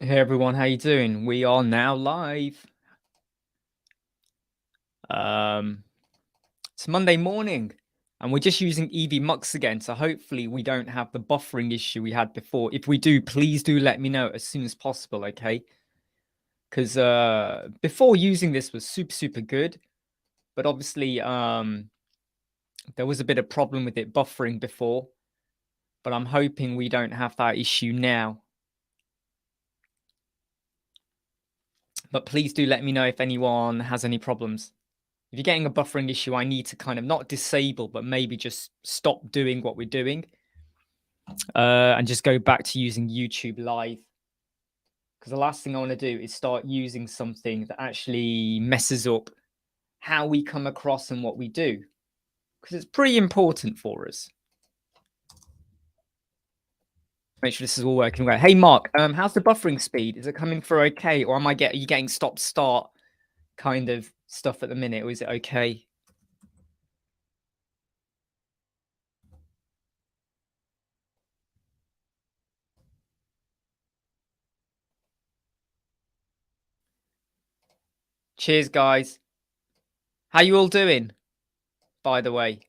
Hey everyone, how you doing? We are now live. It's Monday morning, and we're just using EV Mux again, so hopefully we don't have the buffering issue we had before. If we do, please do let me know as soon as possible, okay? Because before using this was super good, but obviously there was a bit of problem with it buffering before, but I'm hoping we don't have that issue now. But please do let me know if anyone has any problems. If you're getting a buffering issue, I need to kind of not disable, but maybe just stop doing what we're doing and just go back to using YouTube Live. Because the last thing I want to do is start using something that actually messes up how we come across and what we do. Because it's pretty important for us. Make sure this is all working well. Hey, Mark, how's the buffering speed? Is it coming through okay? Or are you getting stop-start kind of stuff at the minute? Or is it okay? Cheers, guys. How you all doing, by the way?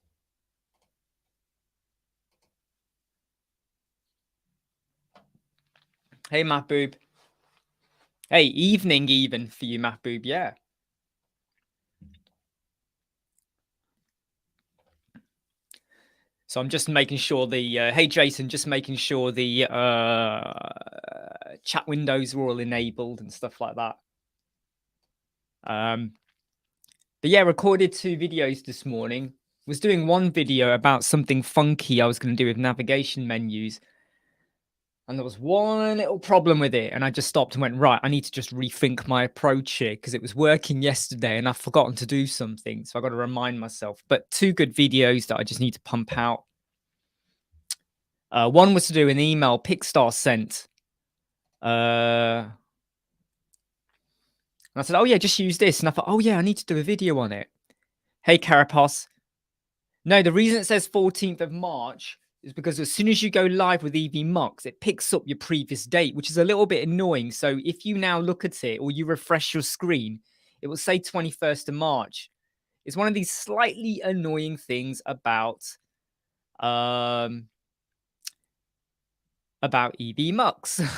Hey, Mahboob. Hey, evening even for you, Mahboob, yeah. So I'm just making sure the, hey, Jason, just making sure the chat windows were all enabled and stuff like that. But yeah, recorded 2 videos this morning. Was doing one video about something funky I was going to do with navigation menus. And there was one little problem with it. And I just stopped and went, right, I need to just rethink my approach here because it was working yesterday and I've forgotten to do something. So I got to remind myself. But 2 good videos that I just need to pump out. One was to do an email Pixar sent. And I said, oh, yeah, just use this. And I thought, oh, yeah, I need to do a video on it. Hey, Carapace. No, the reason it says 14th of March is because as soon as you go live with EV Mux, it picks up your previous date, which is a little bit annoying. So if you now look at it or you refresh your screen, it will say 21st of March. It's one of these slightly annoying things about EV Mux. It's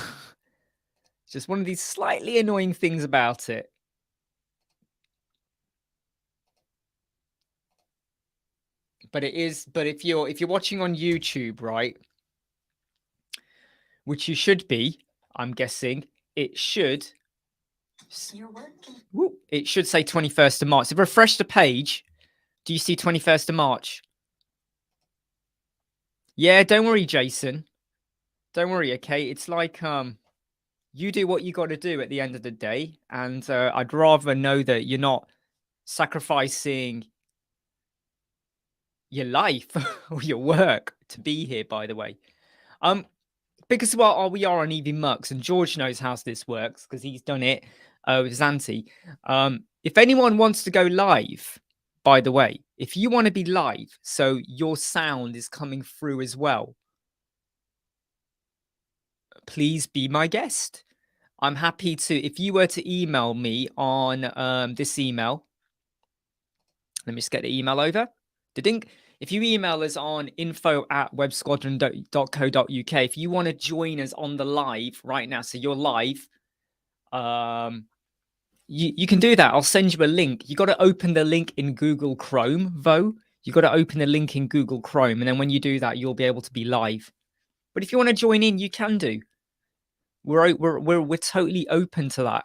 just one of these slightly annoying things about it. But it is, but if you're watching on YouTube, right, which you should be, I'm guessing, it should it should say 21st of March. So refresh the page. Do you see 21st of March? Yeah, don't worry, Jason. Don't worry, okay? It's like you do what you got to do at the end of the day, and I'd rather know that you're not sacrificing your life or your work to be here, by the way. Because well, we are on EV Mux, and George knows how this works because he's done it with Zanti. If anyone wants to go live, by the way, if you want to be live, so your sound is coming through as well, please be my guest. I'm happy to, if you were to email me on this email, let me just get the email over. Didn't. If you email us on info@websquadron.co.uk, if you want to join us on the live right now, so you're live, you can do that. I'll send you a link. You got to open the link in Google Chrome, though. You got to open the link in Google Chrome, and then when you do that, you'll be able to be live. But if you want to join in, you can do. We're totally open to that.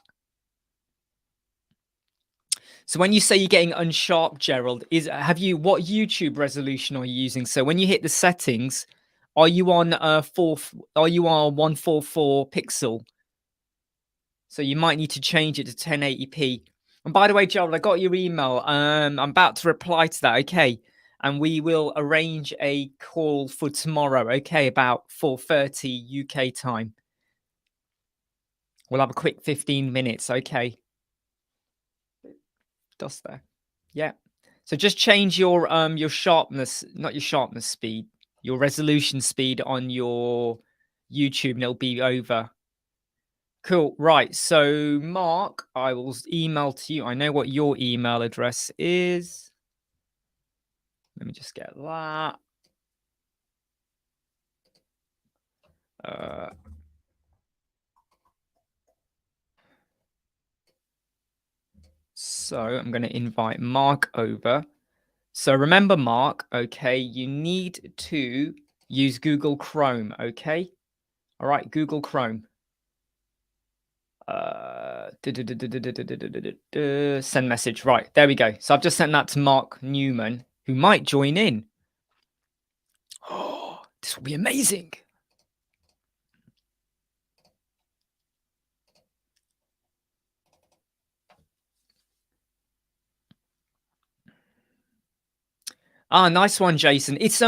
So when you say you're getting unsharp, Gerald, what YouTube resolution are you using? So when you hit the settings, are you on 144 pixel? So you might need to change it to 1080p. And by the way, Gerald, I got your email. I'm about to reply to that, okay? And we will arrange a call for tomorrow, okay, about 4:30 UK time. We'll have a quick 15 minutes, okay? Dust there. Yeah. So just change your sharpness, not your sharpness speed, your resolution speed on your YouTube, and it'll be over. Cool. Right. So, Mark, I will email to you. I know what your email address is. Let me just get that. So I'm going to invite Mark over. So remember, Mark, okay, you need to use Google Chrome, okay? All right, Google Chrome. Send message. Right, there we go. So I've just sent that to Mark Newman, who might join in. Oh, this will be amazing. Ah, nice one, Jason. It's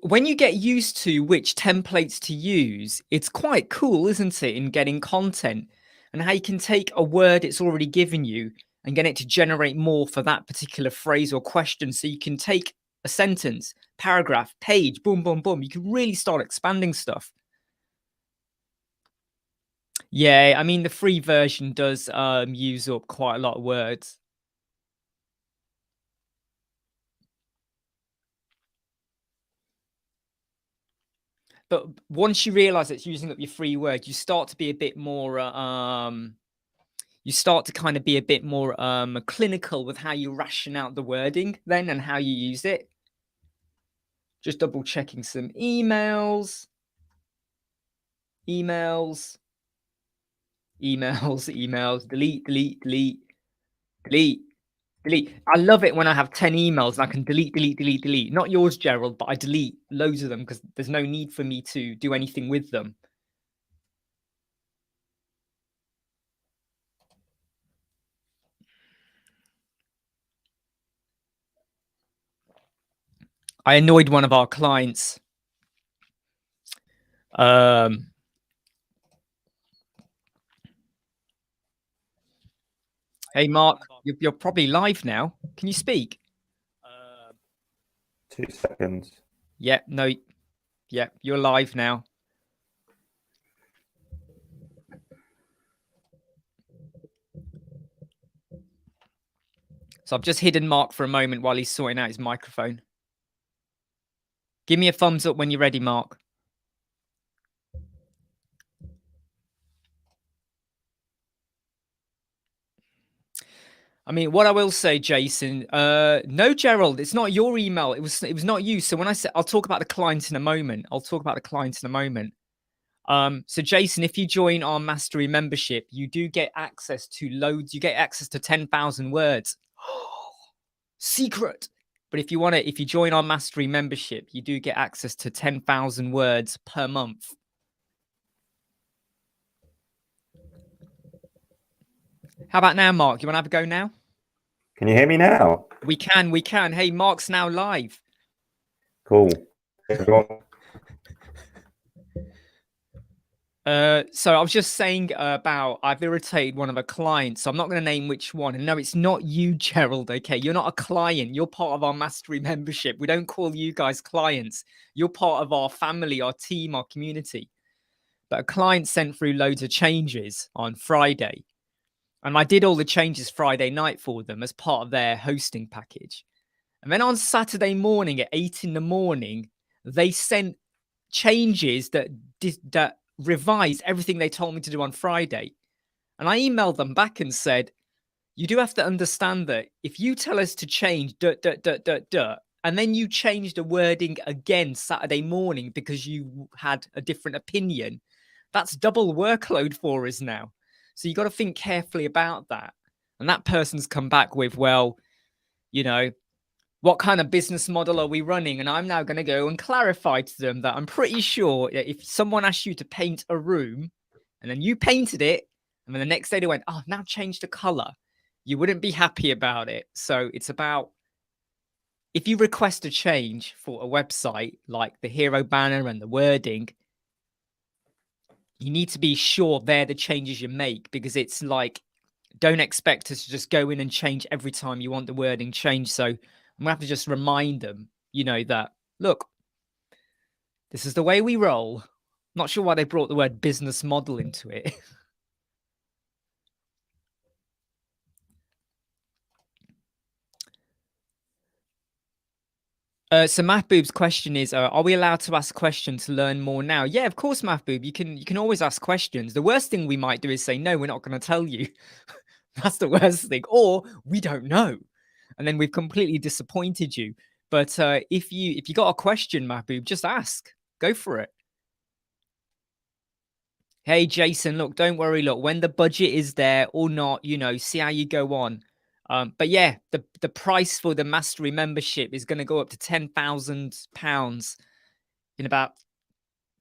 when you get used to which templates to use, it's quite cool, isn't it, in getting content and how you can take a word it's already given you and get it to generate more for that particular phrase or question. So you can take a sentence, paragraph, page, boom, boom, boom. You can really start expanding stuff. Yeah, I mean, the free version does use up quite a lot of words. But once you realize it's using up your free word, you start to be a bit more you start to kind of be a bit more clinical with how you ration out the wording then and how you use it. Just double checking some emails. Emails. Emails, emails, delete, delete, delete, delete, delete. I love it when I have 10 emails and I can delete, delete, delete, delete. Not yours, Gerald, but I delete loads of them because there's no need for me to do anything with them. I annoyed one of our clients. Hey, Mark, you're probably live now. Can you speak? 2 seconds. Yeah, no. Yeah, you're live now. So I've just hidden Mark for a moment while he's sorting out his microphone. Give me a thumbs up when you're ready, Mark. I mean, what I will say, Jason, no, Gerald, it's not your email. It was not you. So when I said, I'll talk about the client in a moment. So Jason, if you join our Mastery membership, you do get access to loads. You get access to 10,000 words. Secret. But if you join our Mastery membership, you do get access to 10,000 words per month. How about now, Mark? You want to have a go now? Can you hear me now? We can. Hey, Mark's now live. Cool. So I was just saying about I've irritated one of the clients. So I'm not going to name which one. And no, it's not you, Gerald. Okay, you're not a client. You're part of our Mastery membership. We don't call you guys clients. You're part of our family, our team, our community. But a client sent through loads of changes on Friday. And I did all the changes Friday night for them as part of their hosting package. And then on Saturday morning at 8 in the morning, they sent changes that revised everything they told me to do on Friday. And I emailed them back and said, you do have to understand that if you tell us to change and then you change the wording again Saturday morning because you had a different opinion, that's double workload for us now. So you got to think carefully about that. And that person's come back with, well, you know, what kind of business model are we running? And I'm now going to go and clarify to them that I'm pretty sure that if someone asked you to paint a room and then you painted it, and then the next day they went, oh, now change the color, you wouldn't be happy about it. So it's about, if you request a change for a website like the hero banner and the wording, you need to be sure they're the changes you make, because it's like, don't expect us to just go in and change every time you want the wording changed. So I'm gonna have to just remind them, that, look, this is the way we roll. Not sure why they brought the word business model into it. So Mahboob's question is, are we allowed to ask questions to learn more now? Yeah, of course, Mahboob. You can always ask questions. The worst thing we might do is say, no, we're not going to tell you. That's the worst thing. Or we don't know. And then we've completely disappointed you. But if you got a question, Mahboob, just ask. Go for it. Hey, Jason, look, don't worry. Look, when the budget is there or not, see how you go on. But yeah, the price for the mastery membership is going to go up to £10,000 in about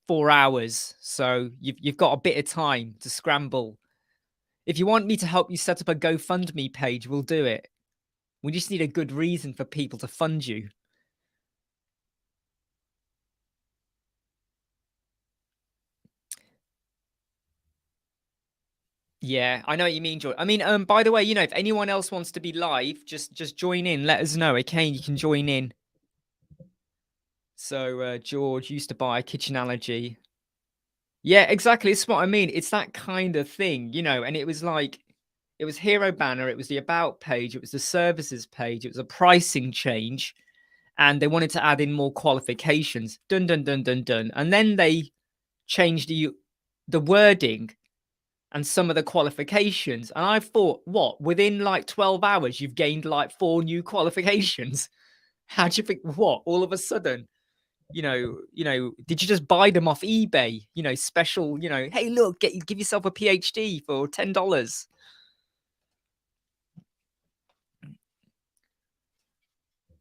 4 hours. So you've got a bit of time to scramble. If you want me to help you set up a GoFundMe page, we'll do it. We just need a good reason for people to fund you. Yeah, I know what you mean, George. I mean, by the way, if anyone else wants to be live, just join in. Let us know, okay? You can join in. So George used to buy Kitchen Allergy. Yeah, exactly. It's what I mean. It's that kind of thing, and it was like, it was Hero Banner, it was the About page, it was the services page, it was a pricing change, and they wanted to add in more qualifications. Dun, dun, dun, dun, dun. And then they changed the wording and some of the qualifications. And I thought, what? Within like 12 hours, you've gained like 4 new qualifications. How do you think, what? All of a sudden, did you just buy them off eBay? Special, hey, look, give yourself a PhD for $10.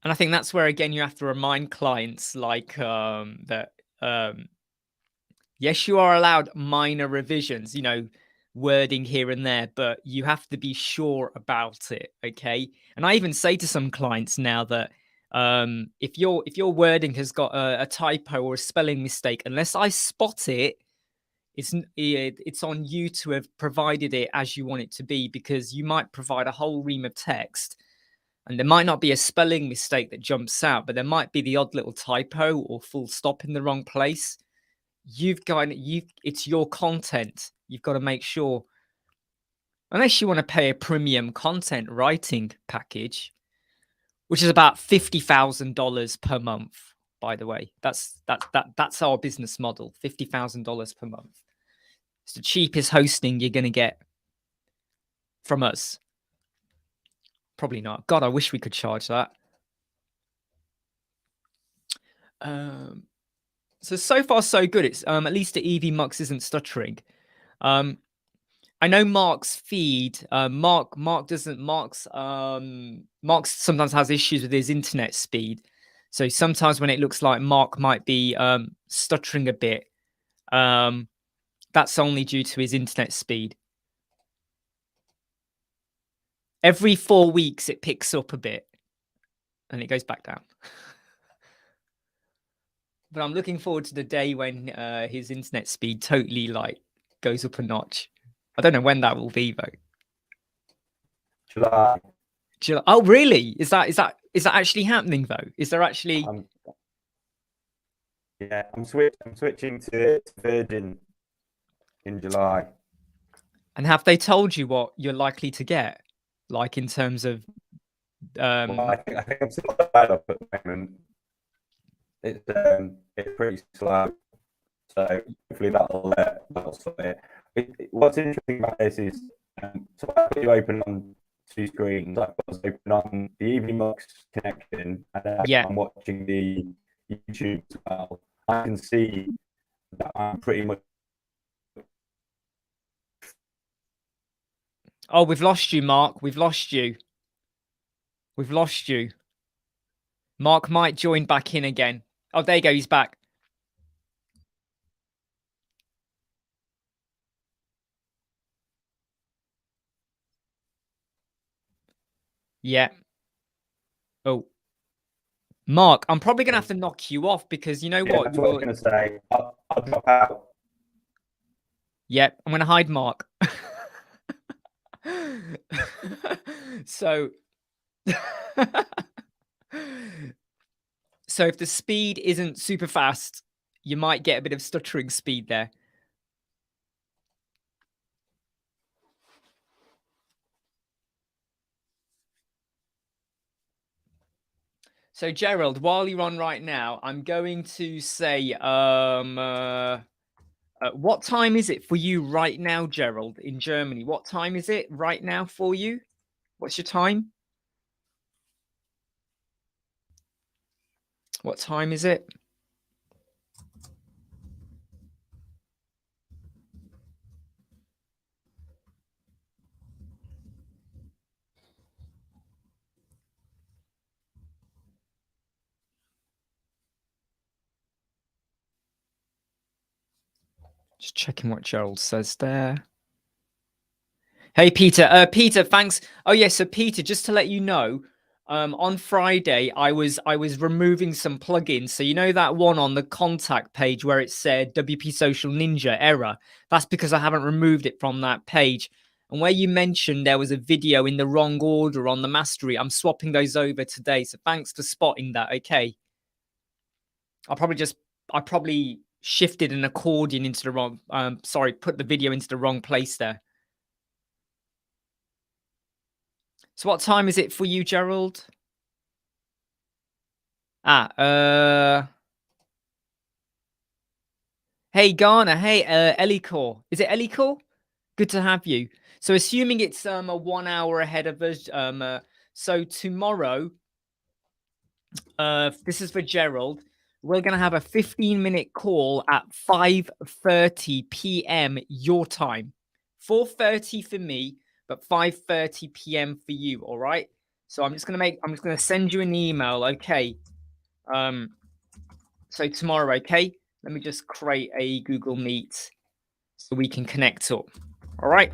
And I think that's where, again, you have to remind clients like that, yes, you are allowed minor revisions, wording here and there, but you have to be sure about it. Okay. And I even say to some clients now that if your wording has got a typo or a spelling mistake, unless I spot it, it's on you to have provided it as you want it to be, because you might provide a whole ream of text and there might not be a spelling mistake that jumps out, but there might be the odd little typo or full stop in the wrong place. It's your content. You've got to make sure, unless you want to pay a premium content writing package, which is about $50,000 per month. By the way, that's our business model. $50,000 per month. It's the cheapest hosting you're going to get from us. Probably not. God, I wish we could charge that. So far so good. It's at least the EV Mux isn't stuttering. I know Mark's feed. Mark sometimes has issues with his internet speed. So sometimes when it looks like Mark might be stuttering a bit, that's only due to his internet speed. Every 4 weeks, it picks up a bit and it goes back down. But I'm looking forward to the day when his internet speed totally goes up a notch. I don't know when that will be though. July. Oh, really? Is that actually happening though? Is there actually? Yeah, I'm switching to Virgin in July. And have they told you what you're likely to get, like in terms of? Well, I think I'm still up at the moment. It's pretty slow, so hopefully that'll sort it. What's interesting about this is, so I've got you open on 2 screens. I've got us open on the EVMux connection, and then I'm watching the YouTube as well. I can see that I'm pretty much. Oh, we've lost you, Mark. We've lost you. We've lost you. Mark might join back in again. Oh, there you go. He's back. Yeah. Oh. Mark, I'm probably going to have to knock you off because you know what? That's what I was going to say. I'll drop out. Yep, I'm going to hide Mark. So if the speed isn't super fast, you might get a bit of stuttering speed there. So Gerald, while you're on right now, I'm going to say, what time is it for you right now, Gerald, in Germany? What time is it right now for you? What's your time? What time is it? Just checking what Gerald says there. Hey, Peter. Peter, thanks. Oh, yes. So, Peter, just to let you know, on Friday, I was removing some plugins. So, you know that one on the contact page where it said WP Social Ninja error? That's because I haven't removed it from that page. And where you mentioned there was a video in the wrong order on the mastery, I'm swapping those over today. So, thanks for spotting that. Okay. I probably shifted an accordion into the wrong, put the video into the wrong place there. So what time is it for you, Gerald? Hey, Garner. Hey, Elikor. Is it Elikor? Good to have you. So assuming it's a 1 hour ahead of us, so tomorrow, this is for Gerald. We're going to have a 15-minute call at 5:30 p.m. your time. 4:30 for me, but 5:30 p.m. for you, all right? So I'm just going to send you an email, okay? So tomorrow, okay? Let me just create a Google Meet so we can connect up. All right?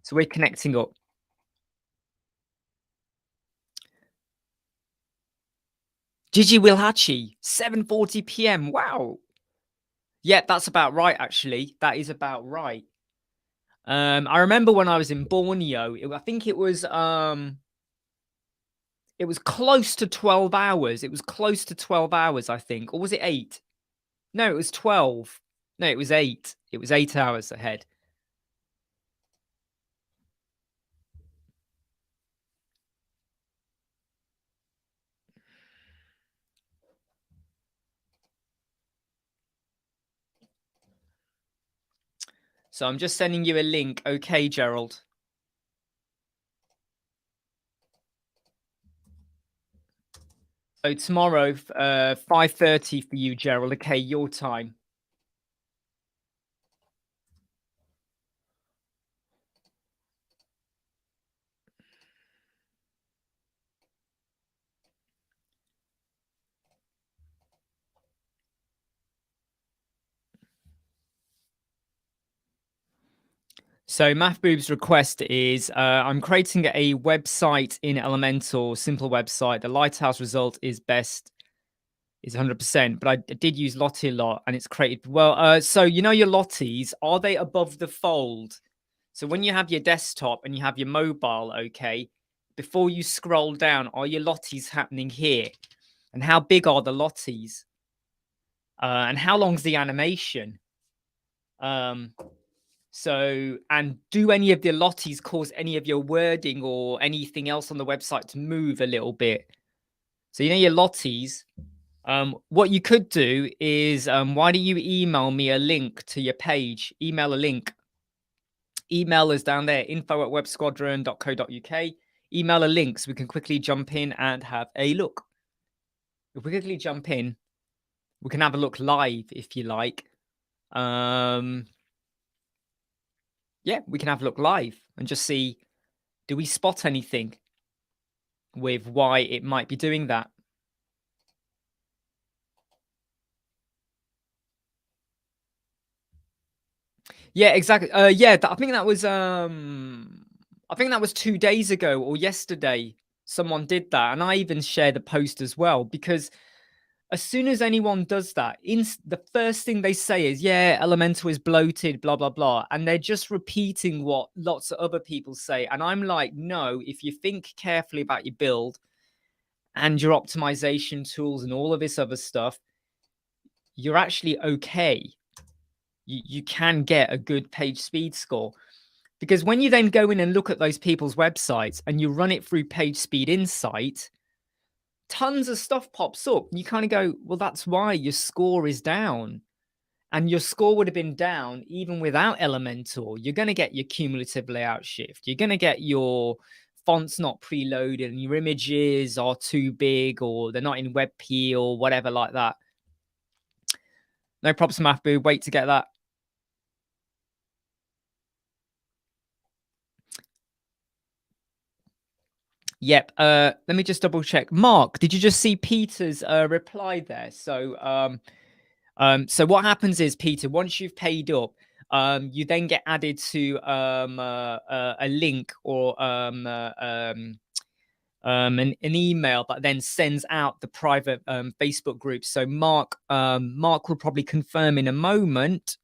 So we're connecting up. Gigi Wilhachi, 7:40 p.m. Wow. Yeah, that's about right, actually. That is about right. I remember when I was in Borneo, I think it was close to 12 hours. It was close to 12 hours, I think. Or was it 8? No, it was 12. No, it was 8. It was 8 hours ahead. So I'm just sending you a link. Okay, Gerald. So tomorrow, 5:30 for you, Gerald. Okay, your time. So Mahboob's request is, I'm creating a website in Elementor, simple website. The Lighthouse result is best, is 100%, but I did use Lottie a lot and it's created well. So you know your Lotties, are they above the fold? So when you have your desktop and you have your mobile, okay, before you scroll down, are your Lotties happening here? And how big are the Lotties? And how long's the animation? So, and do any of the Lotties cause any of your wording or anything else on the website to move a little bit? So, you know, your Lotties, what you could do is, why don't you email me a link to your page? Email a link. Email is down there, info@websquadron.co.uk. Email a link so we can quickly jump in and have a look. If we quickly jump in, we can have a look live if you like. Yeah, we can have a look live and just see, do we spot anything with why it might be doing that? Yeah, exactly. Yeah, I think that was 2 days ago or yesterday. Someone did that, and I even shared the post as well, because as soon as anyone does that, the first thing they say is, yeah, Elementor is bloated, blah, blah, blah. And they're just repeating what lots of other people say. And I'm like, no, if you think carefully about your build and your optimization tools and all of this other stuff, you're actually okay. You can get a good page speed score. Because when you then go in and look at those people's websites and you run it through Page Speed Insight, tons of stuff pops up. You kind of go, well, that's why your score is down. And your score would have been down even without Elementor. You're going to get your cumulative layout shift. You're going to get your fonts not preloaded and your images are too big or they're not in WebP or whatever like that. No props, Mahbub. Wait to get that. Yep. Let me just double check. Mark, did you just see Peter's reply there? So so what happens is, Peter, once you've paid up, you then get added to a link or an email that then sends out the private Facebook group. So Mark will probably confirm in a moment.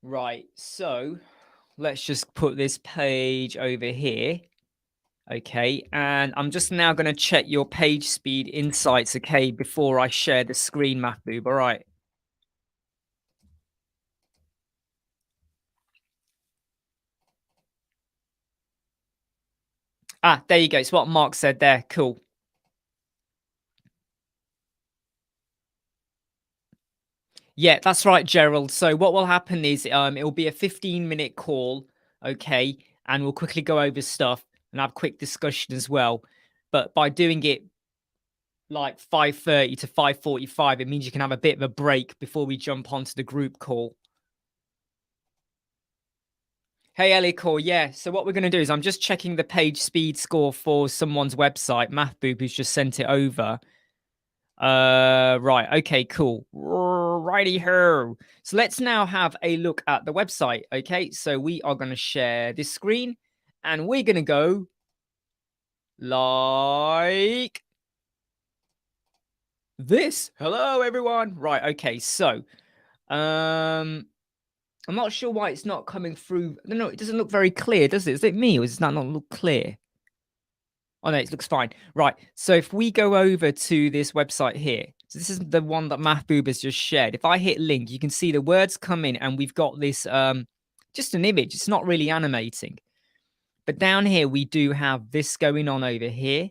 Right, so let's just put this page over here. Okay, and I'm just now going to check your page speed insights, okay, before I share the screen, Mahbub. All right. Ah, there you go. It's what Mark said there. Cool. Yeah, that's right, Gerald. So what will happen is it will be a 15-minute call, okay, and we'll quickly go over stuff and have a quick discussion as well. But by doing it like 5:30 to 5:45, it means you can have a bit of a break before we jump onto the group call. Hey, Elikor, yeah. So what we're going to do is I'm just checking the page speed score for someone's website, Mahbub, who's just sent it over. Right. Okay, cool. Righty ho. So let's now have a look at the website. Okay, so we are going to share this screen and we're going to go like this. Hello, everyone. Right. Okay, so I'm not sure why it's not coming through. No, it doesn't look very clear, does it? Is it me or does that not look clear? Oh, no, it looks fine. Right. So if we go over to this website here, so this is the one that Mahbub has just shared. If I hit link, you can see the words come in and we've got this, just an image. It's not really animating. But down here, we do have this going on over here.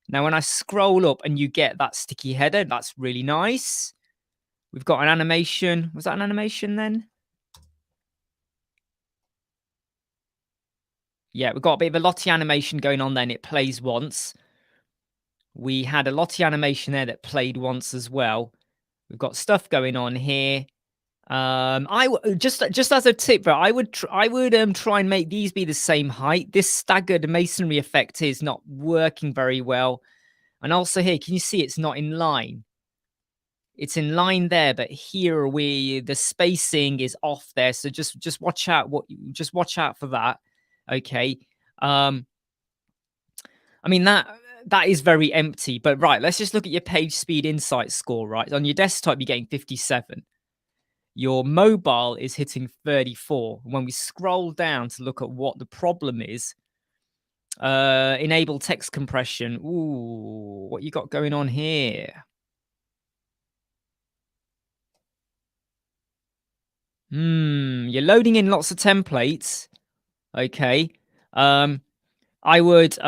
Now, when I scroll up and you get that sticky header, that's really nice. We've got an animation. Was that an animation then? Yeah, we've got a bit of a Lotty animation going on then. It plays once. We had a Lottie animation there that played once as well. We've got stuff going on here. Just as a tip, I would try and make these be the same height. This staggered masonry effect is not working very well. And also here, can you see it's not in line? It's in line there, but here the spacing is off there. So just watch out watch out for that. Okay. I mean that is very empty, but right, let's just look at your page speed insight score, right? On your desktop, you're getting 57. Your mobile is hitting 34. When we scroll down to look at what the problem is, enable text compression. Ooh, what you got going on here? You're loading in lots of templates. Okay. I would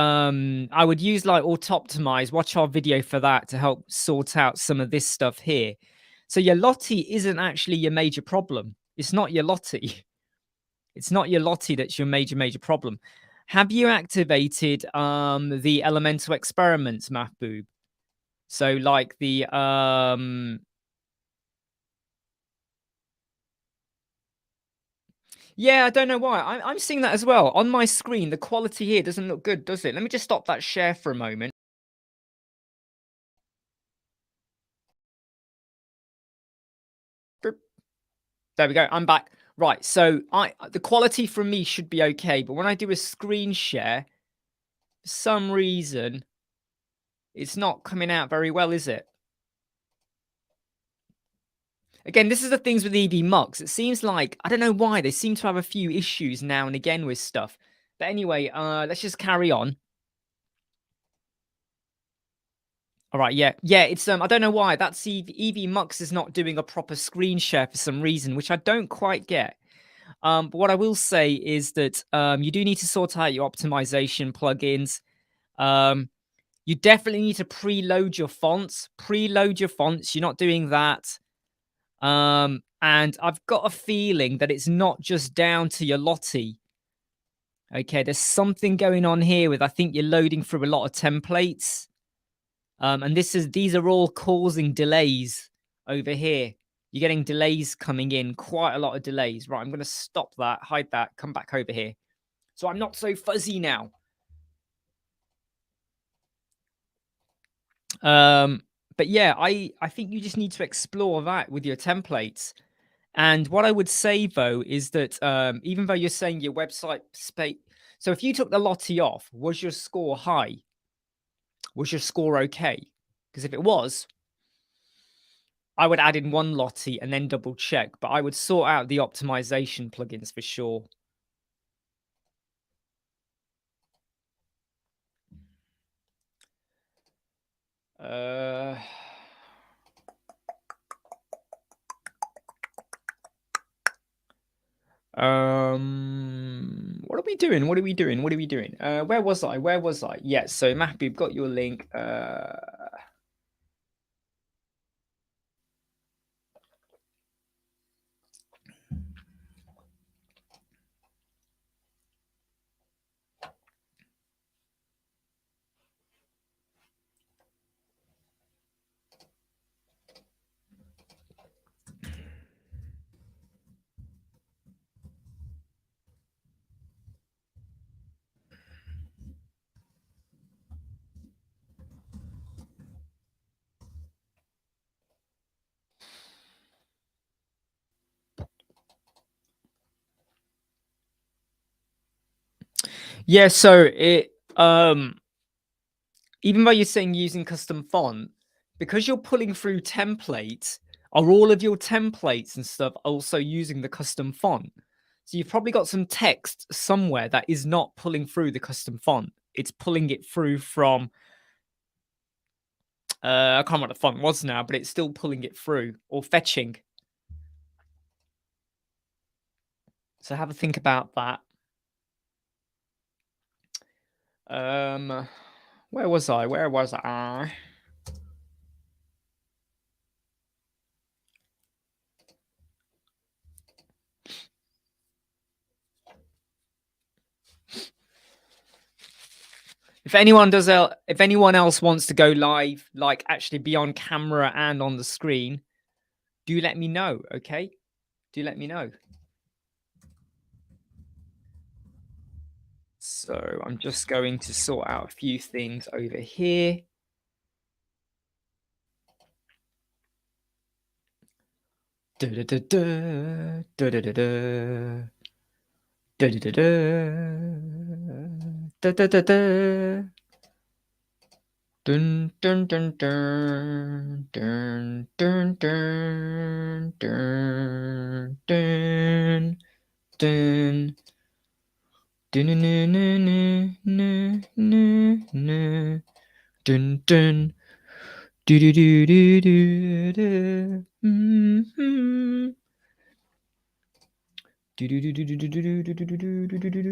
use like auto-optimize, watch our video for that to help sort out some of this stuff here. So your Lottie isn't actually your major problem. It's not your Lottie. It's not your Lottie that's your major problem. Have you activated the Elementor experiments, Mahbub? So like the yeah, I don't know why. I'm seeing that as well. On my screen, the quality here doesn't look good, does it? Let me just stop that share for a moment. There we go. I'm back. Right. So the quality from me should be okay, but when I do a screen share, for some reason, it's not coming out very well, is it? Again, this is the things with EV Mux. It seems like, I don't know why, they seem to have a few issues now and again with stuff. But anyway, let's just carry on. All right, yeah, it's I don't know why that's EV Mux is not doing a proper screen share for some reason, which I don't quite get. But what I will say is that you do need to sort out your optimization plugins. You definitely need to preload your fonts. Preload your fonts. You're not doing that. And I've got a feeling that it's not just down to your Lottie. Okay, there's something going on here with, I think you're loading through a lot of templates. And these are all causing delays over here. You're getting delays coming in, quite a lot of delays. Right, I'm going to stop that, hide that, come back over here. So I'm not so fuzzy now. But yeah, I think you just need to explore that with your templates. And what I would say, though, is that even though you're saying your website space, so if you took the Lottie off, was your score high? Was your score okay? Because if it was, I would add in one Lottie and then double check, but I would sort out the optimization plugins for sure. What are we doing? Where was I? Yes, so Mappy, we've got your link. Yeah, so it even though you're saying using custom font, because you're pulling through templates, are all of your templates and stuff also using the custom font? So you've probably got some text somewhere that is not pulling through the custom font. It's pulling it through from I can't remember what the font was now, but it's still pulling it through or fetching. So have a think about that. Where was I? If anyone else wants to go live, like actually be on camera and on the screen, do let me know, okay? Do let me know. So I'm just going to sort out a few things over here. Da da da da da da da da da da da da da da. Dun dun dun dun dun dun dun dun dun dun. Dun dun dun dun dun. Do do do do do do. Do do do do do do do do do do do do do.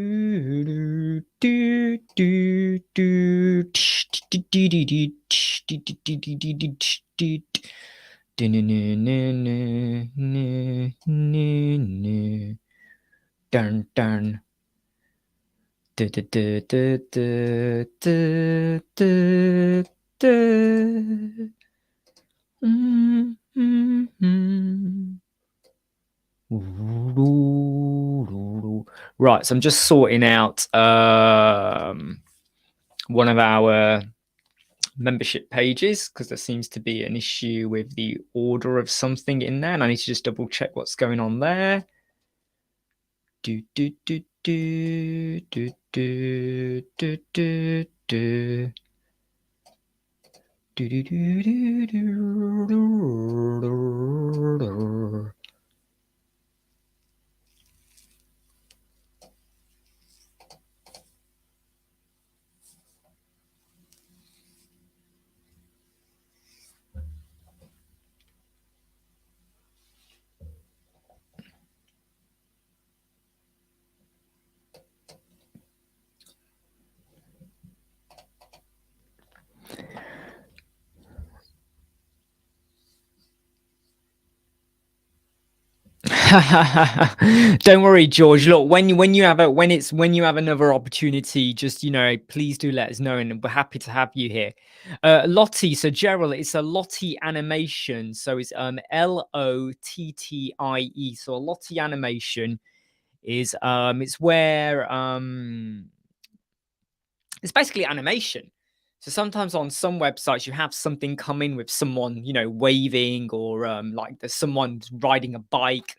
Dun dun. Du, du, du, du, du, du, du, du. Right, so I'm just sorting out one of our membership pages because there seems to be an issue with the order of something in there, and I need to just double check what's going on there. Do do do do do do do do do. Do, do, do, do, do, do, do. Don't worry, George. Look, when you have another opportunity, just please do let us know, and we're happy to have you here. Lottie, so Gerald, it's a Lottie Animation, so it's Lottie. So a Lottie Animation is it's where it's basically animation. So sometimes on some websites you have something come in with someone waving, or like there's someone riding a bike,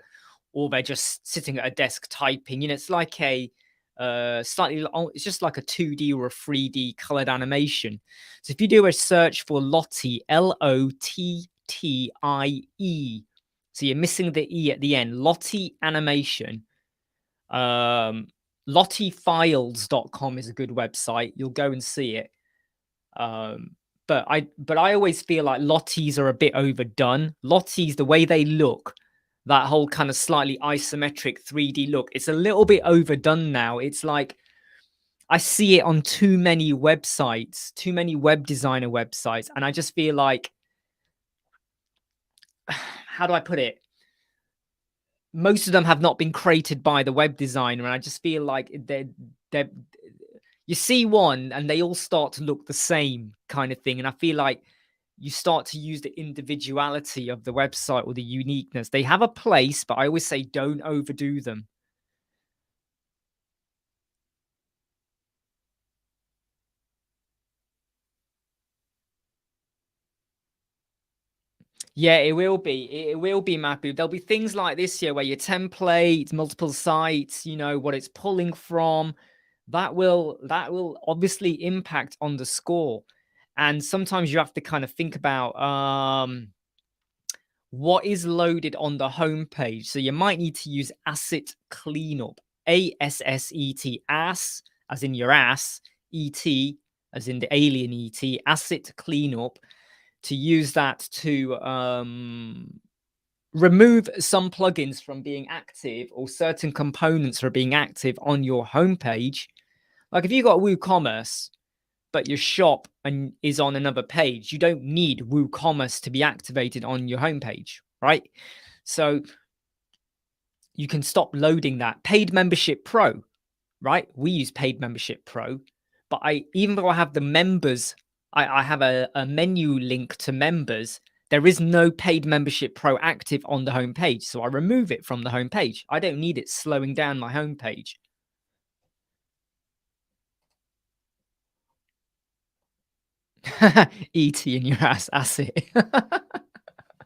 or they're just sitting at a desk typing. It's like a it's just like a 2D or a 3D colored animation. So if you do a search for Lottie, Lottie, so you're missing the E at the end, Lottie Animation. LottieFiles.com is a good website. You'll go and see it. But I always feel like Lotties are a bit overdone. Lotties, the way they look, that whole kind of slightly isometric 3D look, it's a little bit overdone now. It's like I see it on too many websites, too many web designer websites, and I just feel like, how do I put it? Most of them have not been created by the web designer, and I just feel like they're you see one and they all start to look the same kind of thing, and I feel like you start to use the individuality of the website or the uniqueness. They have a place, but I always say don't overdo them. Yeah, it will be. It will be, Mapu. There'll be things like this here where your templates, multiple sites, what it's pulling from. That will obviously impact on the score. And sometimes you have to kind of think about what is loaded on the home page. So you might need to use asset cleanup. ASSET, ass as in your ass, ET as in the alien ET, asset cleanup, to use that to remove some plugins from being active, or certain components from being active on your homepage. Like if you got WooCommerce, but your shop is on another page, you don't need WooCommerce to be activated on your homepage, right? So you can stop loading that. Paid Membership Pro, right? We use Paid Membership Pro, but even though I have the members, I have a menu link to members. There is no Paid Membership Pro active on the homepage, so I remove it from the homepage. I don't need it slowing down my homepage. ET in your ass, asset.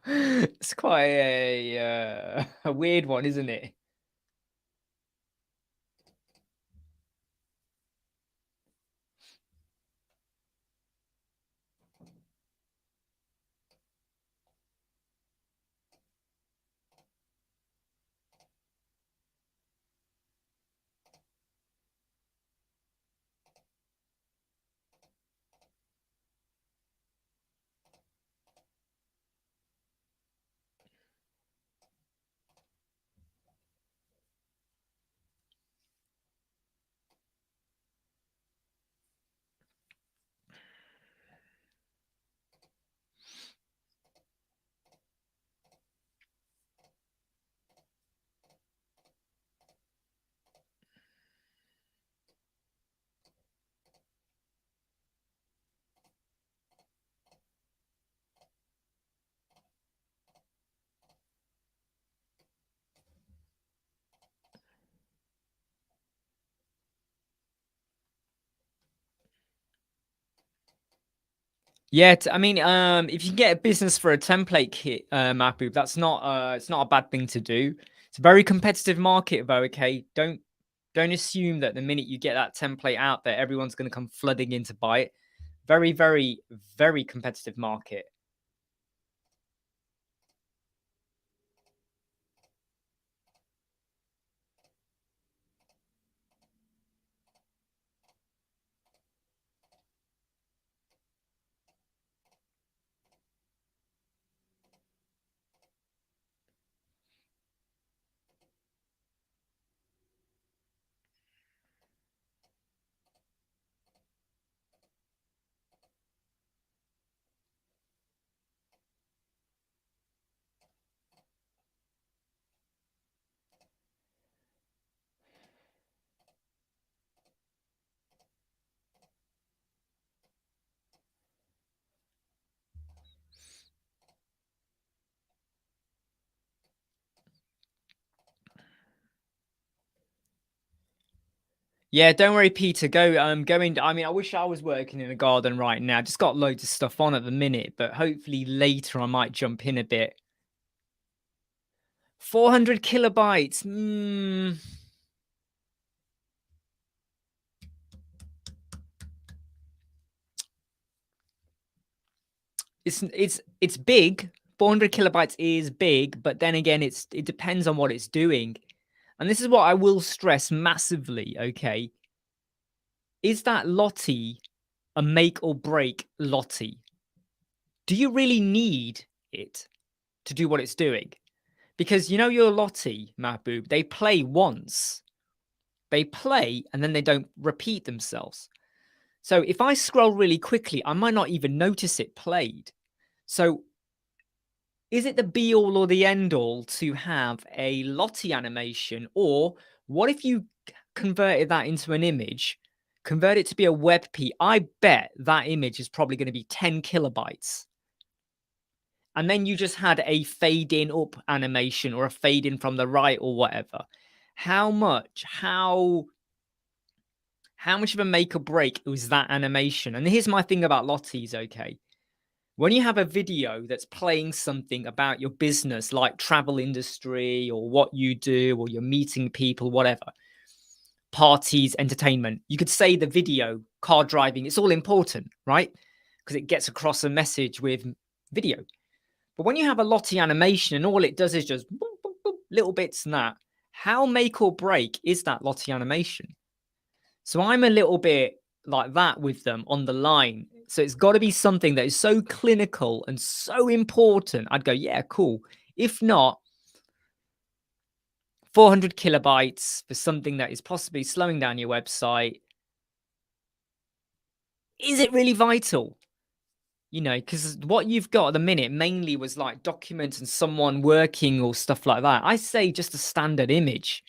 It's quite a weird one, isn't it? Yeah, I mean, if you get a business for a template kit, Mapu, that's not it's not a bad thing to do. It's a very competitive market, though. Okay, don't assume that the minute you get that template out there, everyone's going to come flooding in to buy it. Very, very, very competitive market. Yeah, don't worry, Peter. Going. I mean, I wish I was working in a garden right now. Just got loads of stuff on at the minute, but hopefully later I might jump in a bit. 400 kilobytes. It's big. 400 kilobytes is big, but then again, it depends on what it's doing. And this is what I will stress massively, okay? Is that Lottie a make or break Lottie? Do you really need it to do what it's doing? Because you know your Lottie, Mahbub, they play once. They play and then they don't repeat themselves. So if I scroll really quickly, I might not even notice it played. So is it the be all or the end all to have a Lottie animation? Or what if you converted that into an image, convert it to be a WebP? I bet that image is probably going to be 10 kilobytes. And then you just had a fade in up animation or a fade in from the right or whatever. How much of a make or break was that animation? And here's my thing about Lotties, okay? When you have a video that's playing something about your business, like travel industry or what you do, or you're meeting people, whatever, parties, entertainment, you could say the video, car driving, it's all important, right? Because it gets across a message with video. But when you have a Lottie animation and all it does is just boop, boop, boop, little bits and that, how make or break is that Lottie animation? So I'm a little bit like that with them on the line. So it's got to be something that is so clinical and so important. I'd go, yeah, cool. If not, 400 kilobytes for something that is possibly slowing down your website. Is it really vital? You know, because what you've got at the minute mainly was like documents and someone working or stuff like that. I say just a standard image.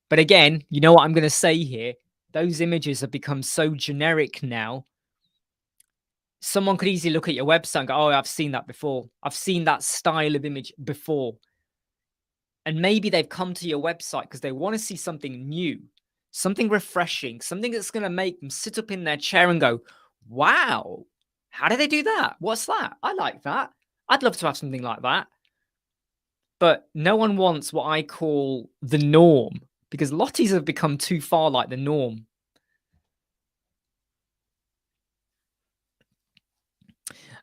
But again, you know what I'm going to say here? Those images have become so generic now. Someone could easily look at your website and go, oh, I've seen that before. I've seen that style of image before. And maybe they've come to your website because they want to see something new, something refreshing, something that's going to make them sit up in their chair and go, wow, how do they do that? What's that? I like that. I'd love to have something like that. But no one wants what I call the norm, because Lotties have become too far like the norm.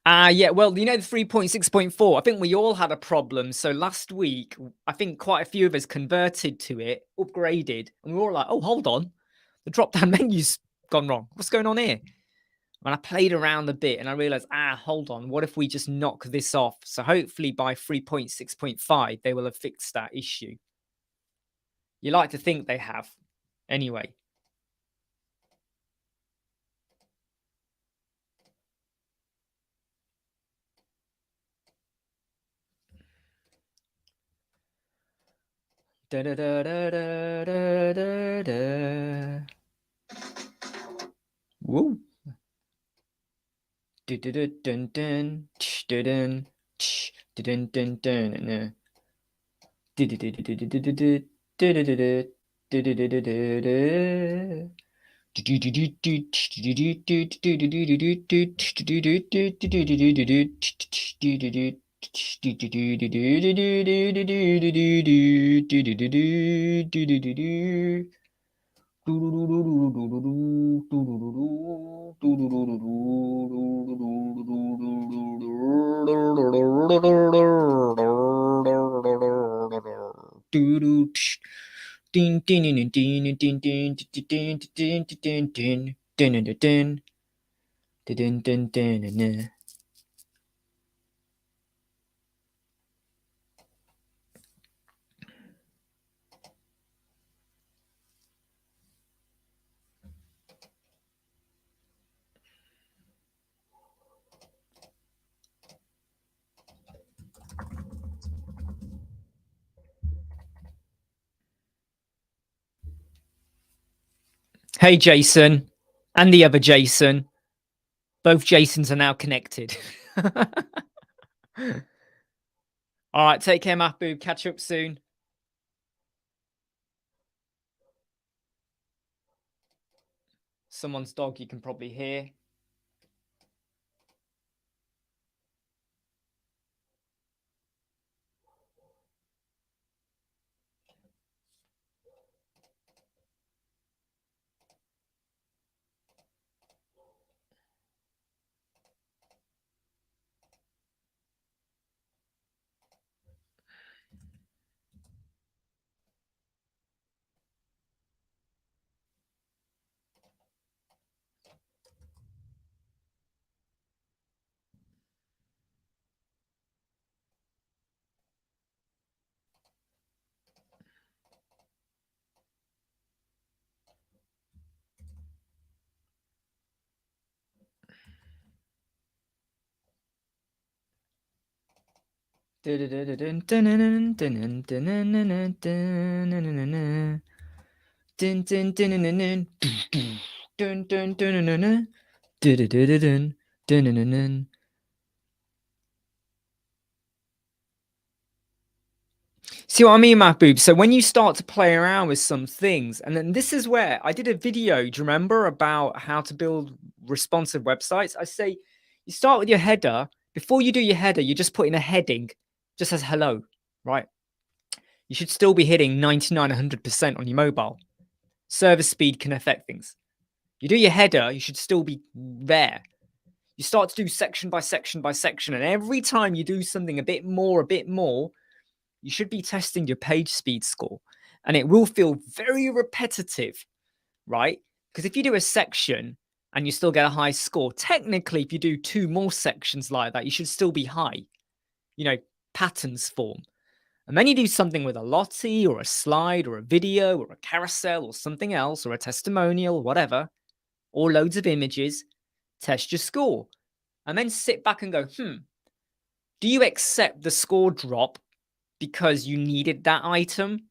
Yeah, well, you know, the 3.6.4, I think we all had a problem. So last week, I think quite a few of us converted to it, upgraded, and we were all like, oh, hold on. The drop-down menu's gone wrong. What's going on here? And I played around a bit and I realized, hold on. What if we just knock this off? So hopefully by 3.6.5, they will have fixed that issue. You like to think they have. Anyway. Da da da da da da da da. Woo. Dun dun dun dun dun dun dun dun. Hey, Jason, and the other Jason. Both Jasons are now connected. All right, take care, Mahboob. Catch up soon. Someone's dog you can probably hear. See what I mean, Mahboob? So when you start to play around with some things, and then this is where I did a video, do you remember, about how to build responsive websites? I say you start with your header. Before you do your header, you just put in a heading, just as hello, right? You should still be hitting 99, 100% on your mobile. Server speed can affect things. You do your header, you should still be there. You start to do section by section by section, and every time you do something a bit more, you should be testing your page speed score. And it will feel very repetitive, right? Because if you do a section and you still get a high score, technically, if you do 2 more sections like that, you should still be high. You know, patterns form. And then you do something with a Lottie or a slide or a video or a carousel or something else or a testimonial, whatever, or loads of images, test your score. And then sit back and go, do you accept the score drop because you needed that item?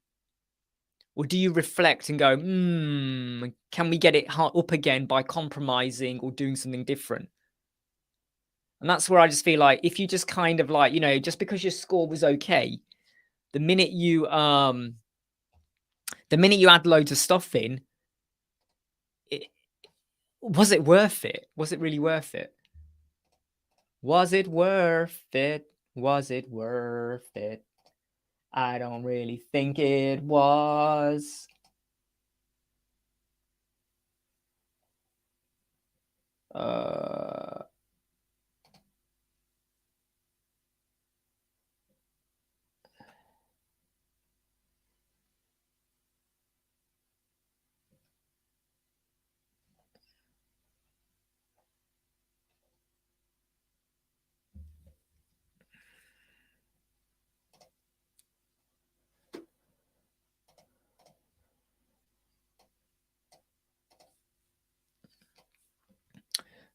Or do you reflect and go, can we get it up again by compromising or doing something different? And that's where I just feel like if you just kind of like, just because your score was okay, the minute you add loads of stuff in, was it worth it? Was it really worth it? Was it worth it? Was it worth it? I don't really think it was.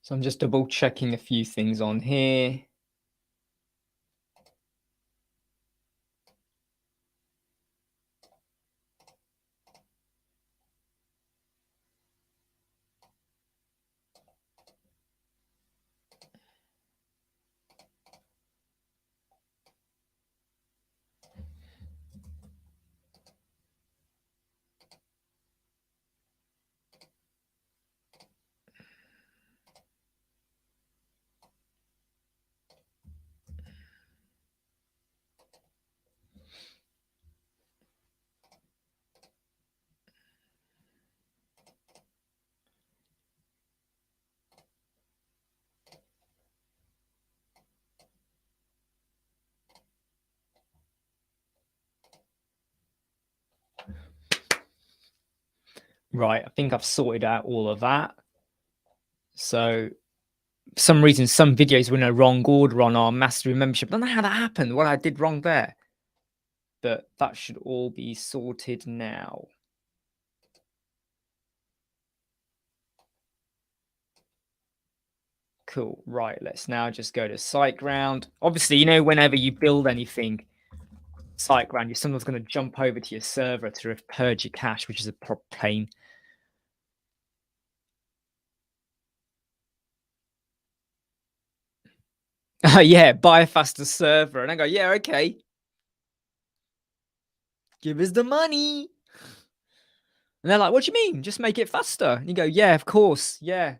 So I'm just double checking a few things on here. Right, I think I've sorted out all of that. So for some reason, some videos were in a wrong order on our mastery membership. I don't know how that happened, what I did wrong there. But that should all be sorted now. Cool. Right, let's now just go to SiteGround. Obviously, you know, whenever you build anything, SiteGround, you're sometimes going to jump over to your server to purge your cache, which is a pain. Yeah, buy a faster server. And I go, yeah, okay. Give us the money. And they're like, what do you mean? Just make it faster. And you go, yeah, of course. Yeah.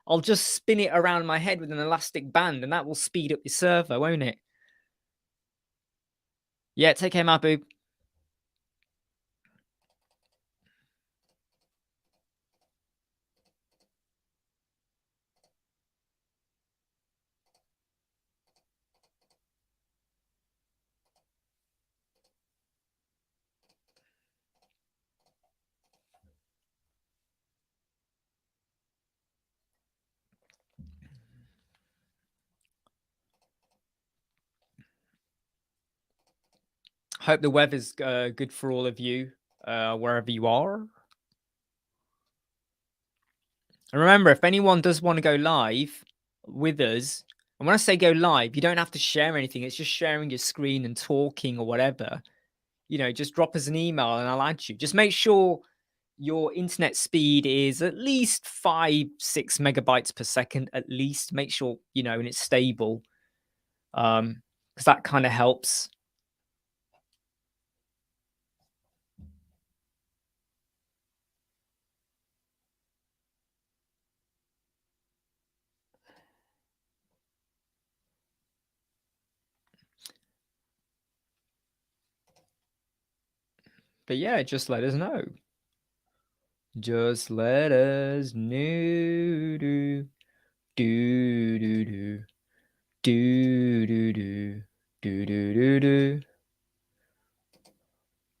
I'll just spin it around my head with an elastic band and that will speed up your server, won't it? Yeah, take care, Mabu. Hope the weather's good for all of you, wherever you are. And remember, if anyone does want to go live with us, and when I say go live, you don't have to share anything. It's just sharing your screen and talking or whatever. You know, just drop us an email and I'll add you. Just make sure your internet speed is at least 5-6 megabytes per second, at least. Make sure, you know, and it's stable. Because that kind of helps. But yeah, just let us know. Just let us know. Do do do do do do do do do do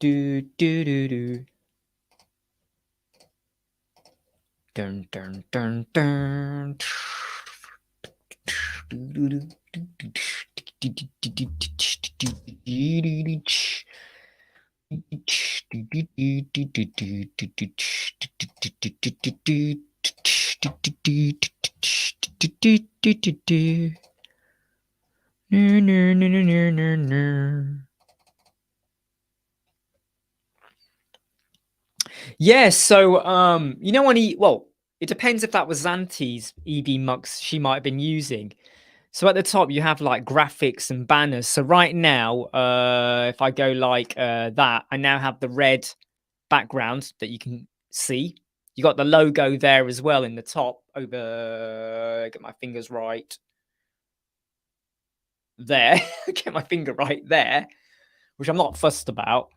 do do do do. Dun dun dun dun. Yeah, so you know when well, it depends if that was Zanti's EB Mux she might have been using. So at the top you have like graphics and banners. So right now, if I go like that, I now have the red background that you can see. You got the logo there as well in the top over, get my fingers right there. Get my finger right there, which I'm not fussed about.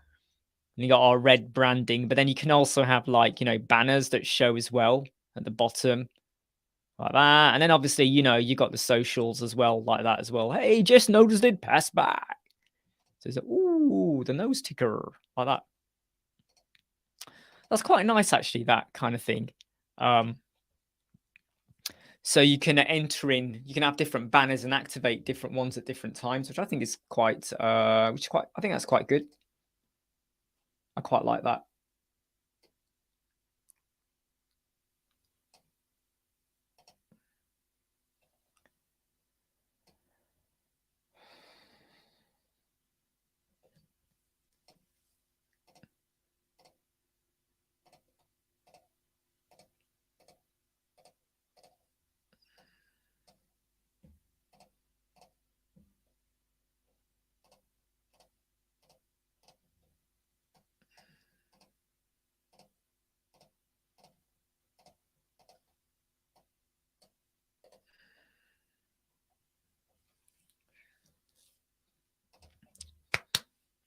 And you got our red branding, but then you can also have like, you know, banners that show as well at the bottom like that. And then obviously, you know, you got the socials as well, like that as well. Hey, just noticed it pass by. So it's like, ooh, the nose ticker like that. That's quite nice, actually, that kind of thing. So you can enter in, you can have different banners and activate different ones at different times, which I think is quite, I think that's quite good. I quite like that.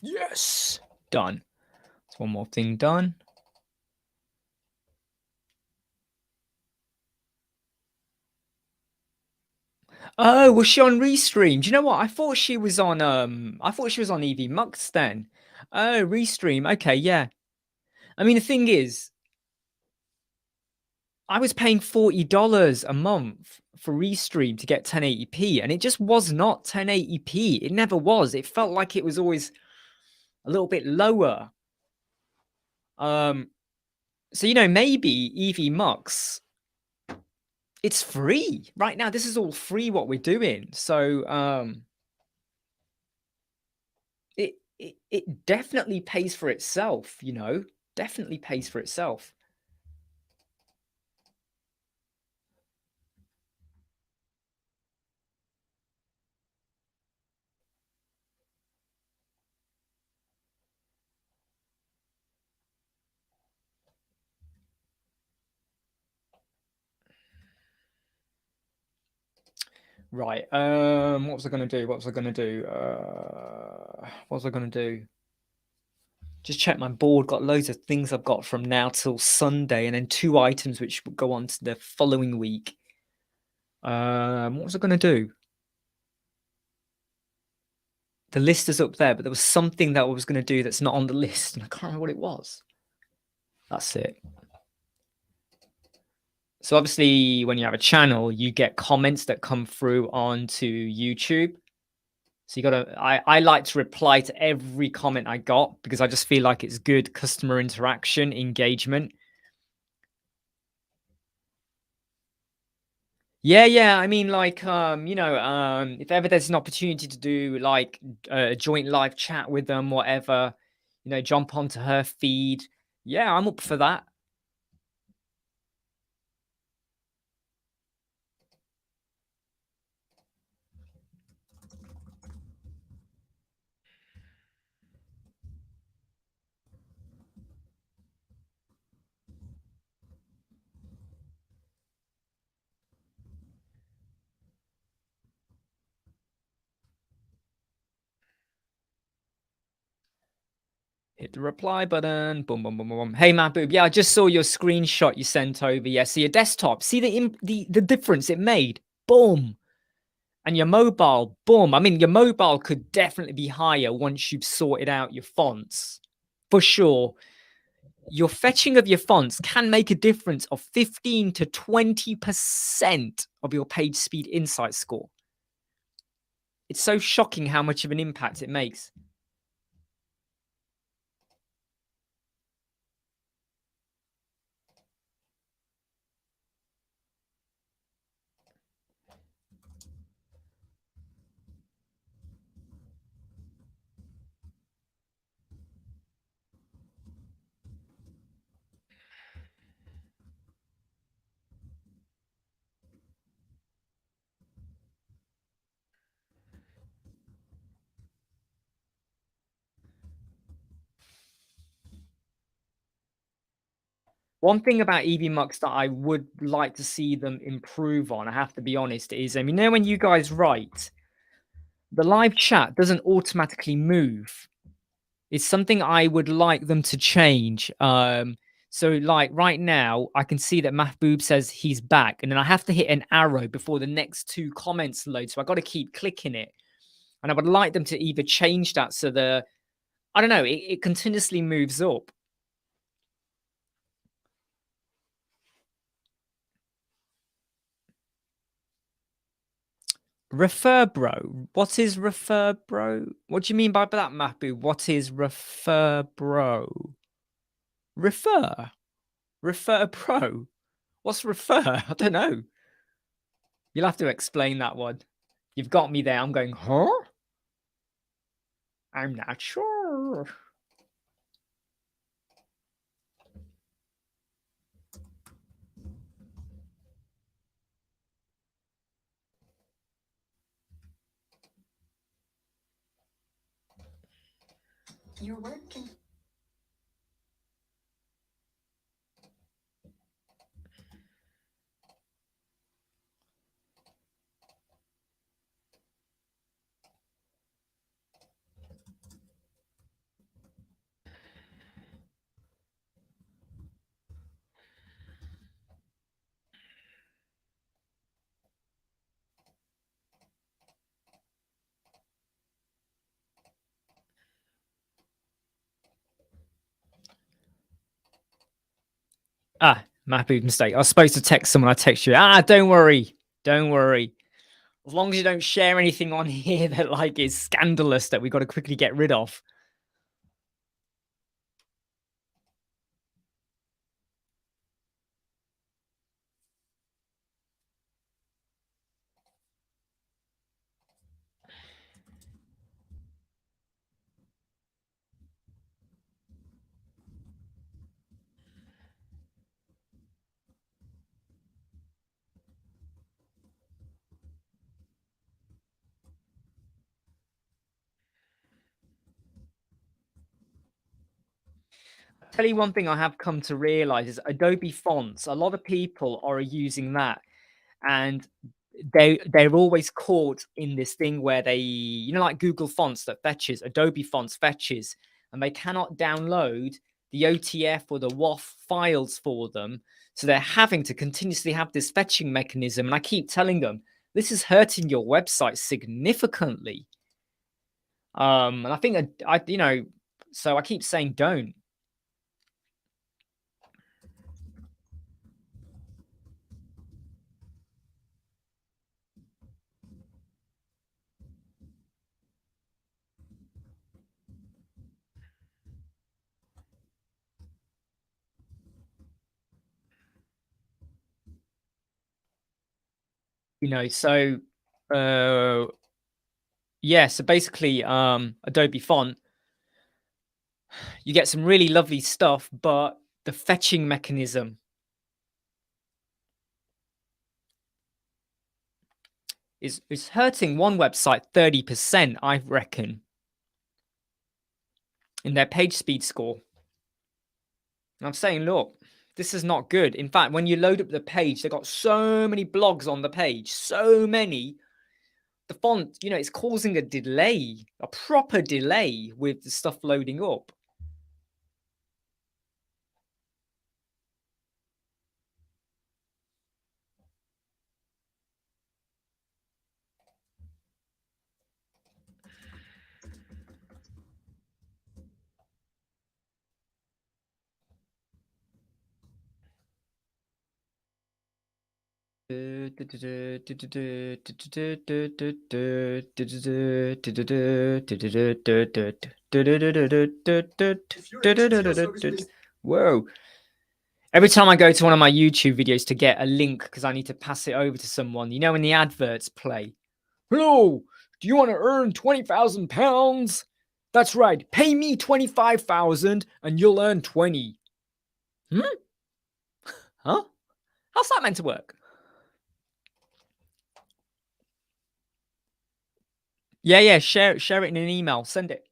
Yes, done. That's one more thing done. Oh, was she on Restream? Do you know what? I thought she was on EV Mux then. Oh, Restream. Okay, yeah. I mean, the thing is, I was paying $40 a month for Restream to get 1080p, and it just was not 1080p. It never was. It felt like it was always a little bit lower. So, you know, maybe EV Mux, it's free right now. This is all free what we're doing. So it definitely pays for itself, you know, definitely pays for itself. Right. What was I gonna do? What was I gonna do? What was I gonna do? Just check my board. Got loads of things I've got from now till Sunday, and then 2 items which will go on to the following week. What was I gonna do? The list is up there, but there was something that I was gonna do that's not on the list, and I can't remember what it was. That's it. So obviously, when you have a channel, you get comments that come through onto YouTube. So you gotta. I like to reply to every comment I got because I just feel like it's good customer interaction, engagement. Yeah. I mean, like, you know, if ever there's an opportunity to do like a joint live chat with them, whatever, you know, jump onto her feed. Yeah, I'm up for that. Hit the reply button. Boom, boom, boom, boom, boom. Hey, Mahboob. Yeah, I just saw your screenshot you sent over. Yeah, see your desktop. See the difference it made. Boom. And your mobile. Boom. I mean, your mobile could definitely be higher once you've sorted out your fonts. For sure. Your fetching of your fonts can make a difference of 15 to 20% of your page speed insight score. It's so shocking how much of an impact it makes. One thing about EV Mux that I would like to see them improve on, I have to be honest, is you know, when you guys write, the live chat doesn't automatically move. It's something I would like them to change. So like right now, I can see that Mahboob says he's back, and then I have to hit an arrow before the next 2 comments load. So I got to keep clicking it. And I would like them to either change that so I don't know, it continuously moves up. Refer bro. What is refer bro? What do you mean by that, Mahboob? What is refer bro? Refer? Refer bro? What's refer? I don't know. You'll have to explain that one. You've got me there. I'm going, huh? I'm not sure. Your work can. Mahbub mistake. I was supposed to text someone. I text you. Don't worry. Don't worry. As long as you don't share anything on here that like is scandalous that we've got to quickly get rid of. Tell you one thing I have come to realize is Adobe Fonts. A lot of people are using that, and they're always caught in this thing where they, like Google Fonts that fetches, Adobe Fonts fetches, and they cannot download the OTF or the WOF files for them. So they're having to continuously have this fetching mechanism. And I keep telling them, this is hurting your website significantly. And I think so I keep saying don't. So yeah, so basically Adobe Font, you get some really lovely stuff, but the fetching mechanism is hurting one website 30%, I reckon, in their page speed score. And I'm saying, look, this is not good. In fact, when you load up the page, they've got so many blogs on the page, so many. The font, it's causing a delay, a proper delay with the stuff loading up. Whoa. Every time I go to one of my YouTube videos to get a link because I need to pass it over to someone, when the adverts play. Hello, do you want to earn £20,000? That's right. Pay me 25,000 and you'll earn 20. Huh? How's that meant to work? Yeah. Share it in an email. Send it.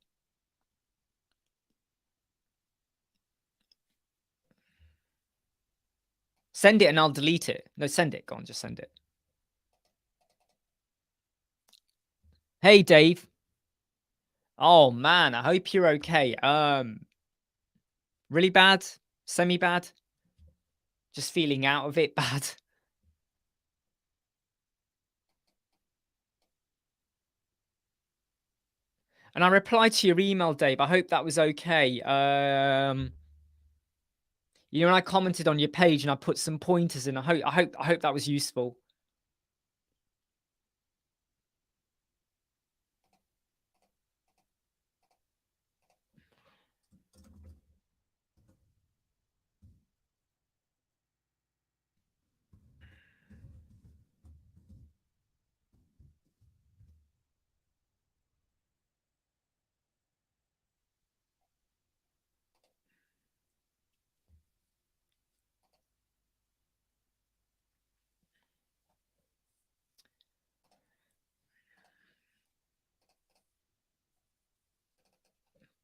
Send it and I'll delete it. No, send it. Go on, just send it. Hey, Dave. Oh man, I hope you're okay. Really bad? Semi-bad? Just feeling out of it bad? And I replied to your email, Dave. I hope that was okay. When I commented on your page and I put some pointers in, I hope that was useful.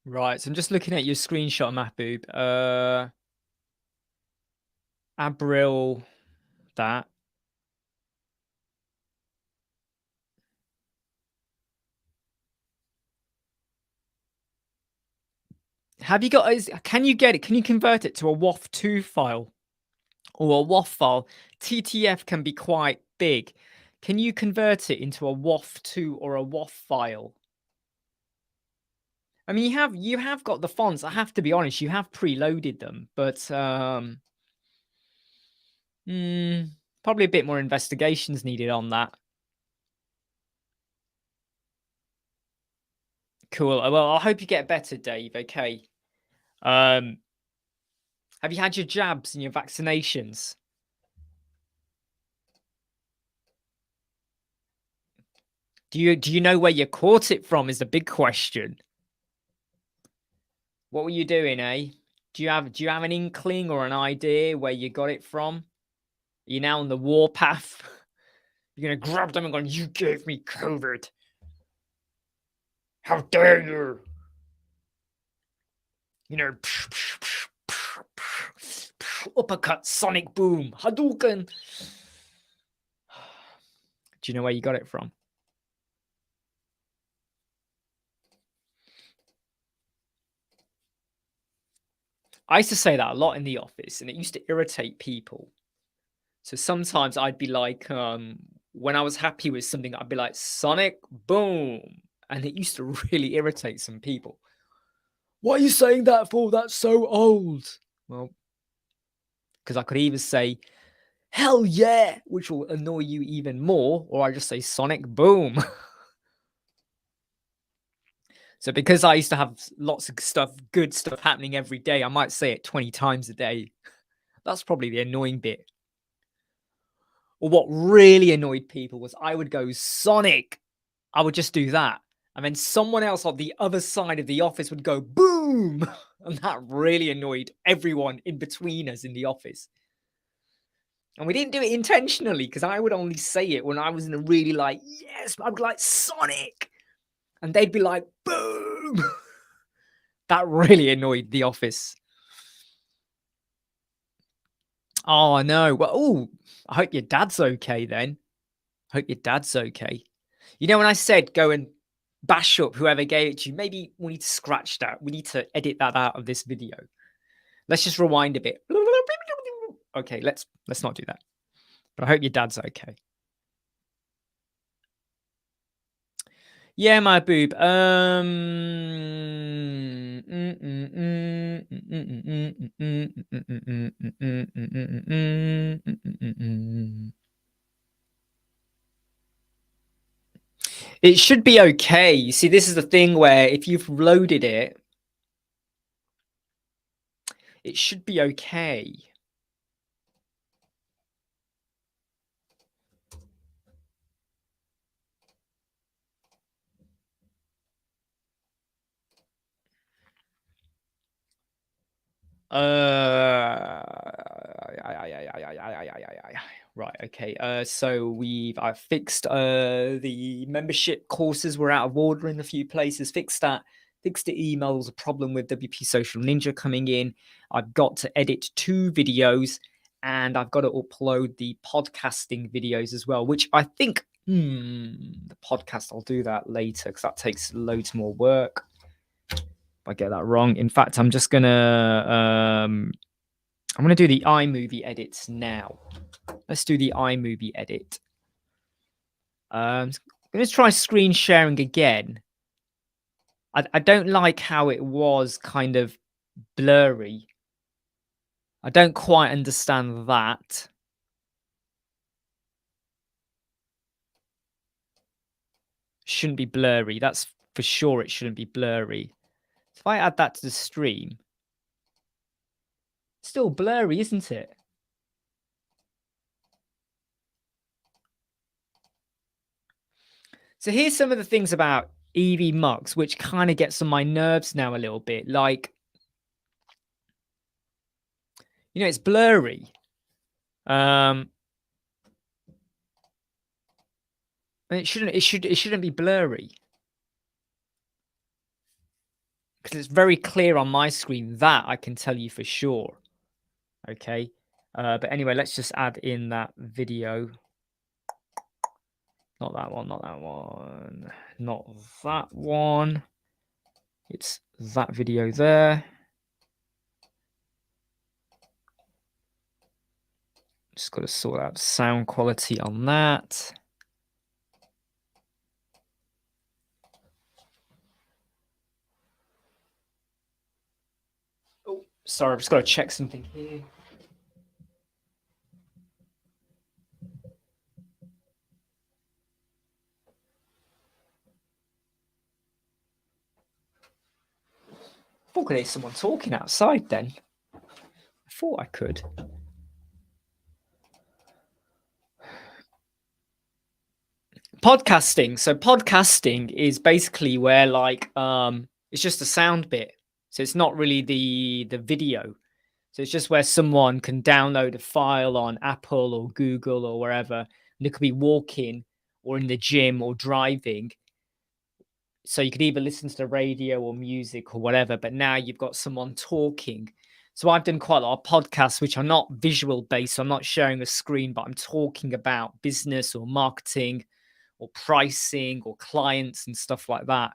Right, so I'm just looking at your screenshot, Mahbub. Abril, that. Have you got? Can you get it? Can you convert it to a WOF2 file or a WOF file? TTF can be quite big. Can you convert it into a WOF2 or a WOF file? I mean, you have got the fonts. I have to be honest, you have preloaded them, but Probably a bit more investigations needed on that. Cool. Well, I hope you get better, Dave. Okay. Have you had your jabs and your vaccinations? Do you know where you caught it from? Is the big question. What were you doing, eh? Do you have an inkling or an idea where you got it from? Are you now on the warpath? You're gonna grab them and go, "You gave me COVID. How dare you?" You know, uppercut, sonic boom, Hadouken. Do you know where you got it from? I used to say that a lot in the office, and it used to irritate people. So sometimes I'd be like, when I was happy with something, I'd be like, Sonic boom. And it used to really irritate some people. What are you saying that for? That's so old. Well, because I could either say, hell yeah, which will annoy you even more, or I just say Sonic boom. So because I used to have lots of good stuff happening every day, I might say it 20 times a day. That's probably the annoying bit. Or what really annoyed people was I would go Sonic. I would just do that. And then someone else on the other side of the office would go boom. And that really annoyed everyone in between us in the office. And we didn't do it intentionally because I would only say it when I was in a really like, yes, I'd be like Sonic. And they'd be like, boom. That really annoyed the office. Oh, no. Well, oh, I hope your dad's okay then. I hope your dad's okay. You know, when I said go and bash up whoever gave it to you, maybe we need to scratch that. We need to edit that out of this video. Let's just rewind a bit. Okay, let's not do that. But I hope your dad's okay. Yeah, my boob. It should be okay. You see, this is the thing where if you've loaded it, it should be okay. Right, okay. So I've fixed the membership courses were out of order in a few places. Fixed that. Fixed the emails. A problem with WP Social Ninja coming in. I've got to edit 2 videos, and I've got to upload the podcasting videos as well. Which I think the podcast I'll do that later because that takes loads more work. I get that wrong. In fact, I'm just gonna do the iMovie edits now. Let's do the iMovie edit. Let's try screen sharing again. I don't like how it was kind of blurry. I don't quite understand that. Shouldn't be blurry. That's for sure. It shouldn't be blurry. If I add that to the stream, still blurry, isn't it? So here's some of the things about EV Mux, which kind of gets on my nerves now a little bit. Like, you know, it's blurry. It shouldn't be blurry. Because it's very clear on my screen. That I can tell you for sure. Okay. But anyway, let's just add in that video. Not that one, not that one, not that one. It's that video there. Just got to sort out sound quality on that. Oh, sorry, I've just got to check something here. Oh, there's someone talking outside then. I thought I could. Podcasting. So podcasting is basically where like it's just a sound bit. So it's not really the video. So it's just where someone can download a file on Apple or Google or wherever, and they could be walking or in the gym or driving. So you could either listen to the radio or music or whatever, but now you've got someone talking. So I've done quite a lot of podcasts which are not visual based. So I'm not sharing a screen, but I'm talking about business or marketing or pricing or clients and stuff like that.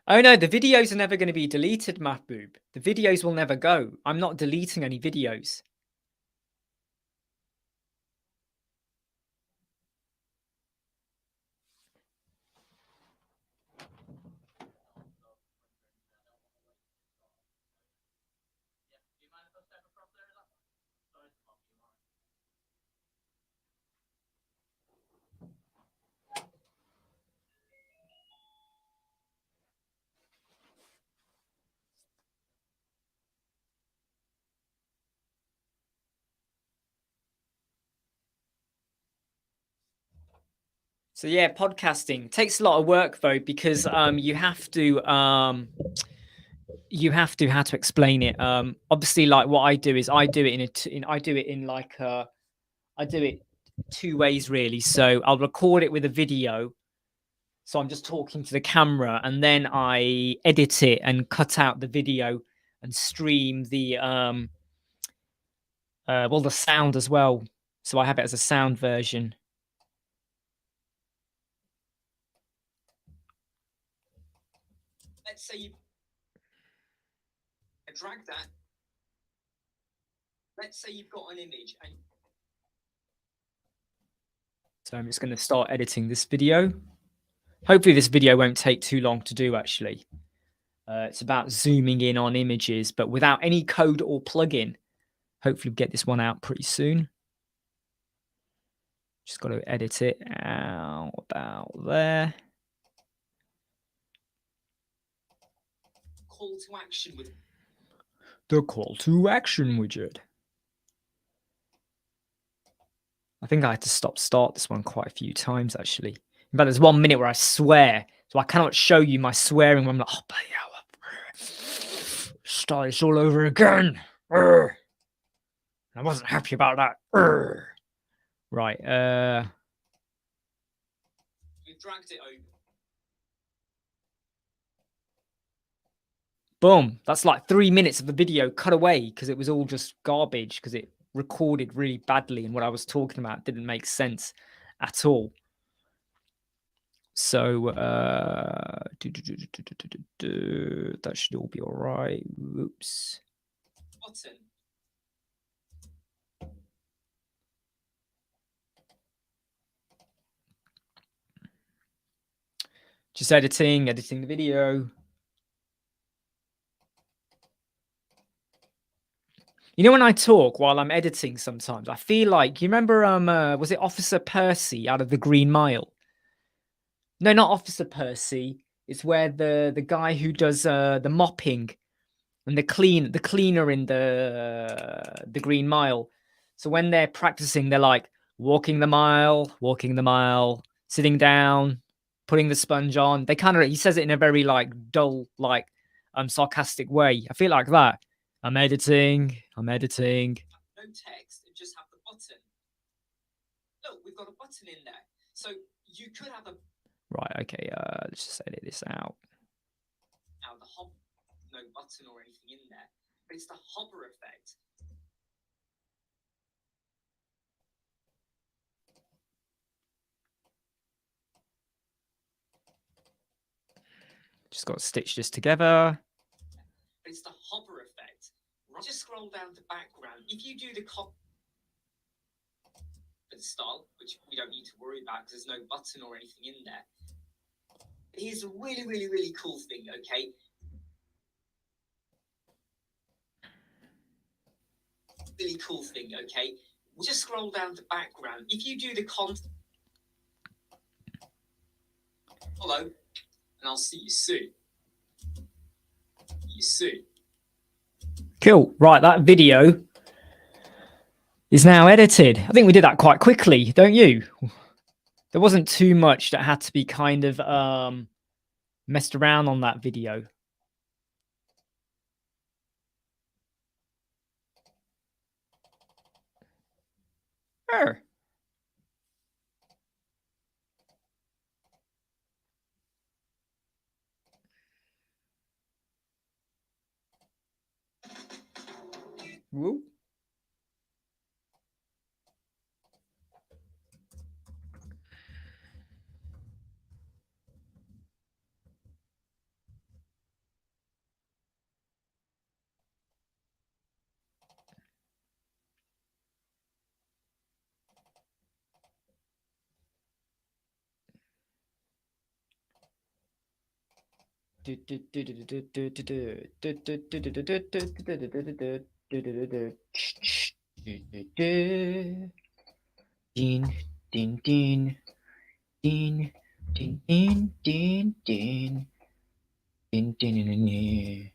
Oh no, the videos are never going to be deleted, Mahboob. The videos will never go. I'm not deleting any videos. So yeah, podcasting takes a lot of work though, because you have to how to explain it. Obviously, like what I do is I do it I do it two ways really. So I'll record it with a video. So I'm just talking to the camera, and then I edit it and cut out the video and stream the the sound as well. So I have it as a sound version. Let's say you drag that. Let's say you've got an image and so I'm just going to start editing this video. Hopefully this video won't take too long to do actually. It's about zooming in on images, but without any code or plugin. Hopefully we'll get this one out pretty soon. Just got to edit it out about there. Call to action with the call to action widget. I think I had to start this one quite a few times actually. In fact, there's 1 minute where I swear, so I cannot show you my swearing when I'm like, oh, bloody hell. Start this all over again. I wasn't happy about that. Right. We've dragged it over. Boom. That's like 3 minutes of the video cut away because it was all just garbage because it recorded really badly and what I was talking about didn't make sense at all. So that should all be all right. Oops. Button. Just editing the video. You know, when I talk while I'm editing sometimes, I feel like, you remember, was it Officer Percy out of the Green Mile? No, not Officer Percy. It's where the guy who does the mopping and the cleaner in the Green Mile. So when they're practicing, they're like walking the mile, sitting down, putting the sponge on. They kind of, he says it in a very like dull, like sarcastic way. I feel like that. I'm editing. No text, and just have the button. Look, we've got a button in there. So you could have a right, okay, let's just edit this out. Now the hob, no button or anything in there, but it's the hover effect. Just got to stitch this together. It's the hover effect. Just scroll down to background. If you do the style, which we don't need to worry about because there's no button or anything in there. Here's a really, really, really cool thing, okay? Really cool thing, okay? We'll just scroll down to background. If you do the content, hello, and I'll see you soon. You soon. Cool. Right, that video is now edited. I think we did that quite quickly, don't you? There wasn't too much that had to be kind of messed around on that video. Sure. Woo. Din, din, din, din, din, din, din, din, din, din, din.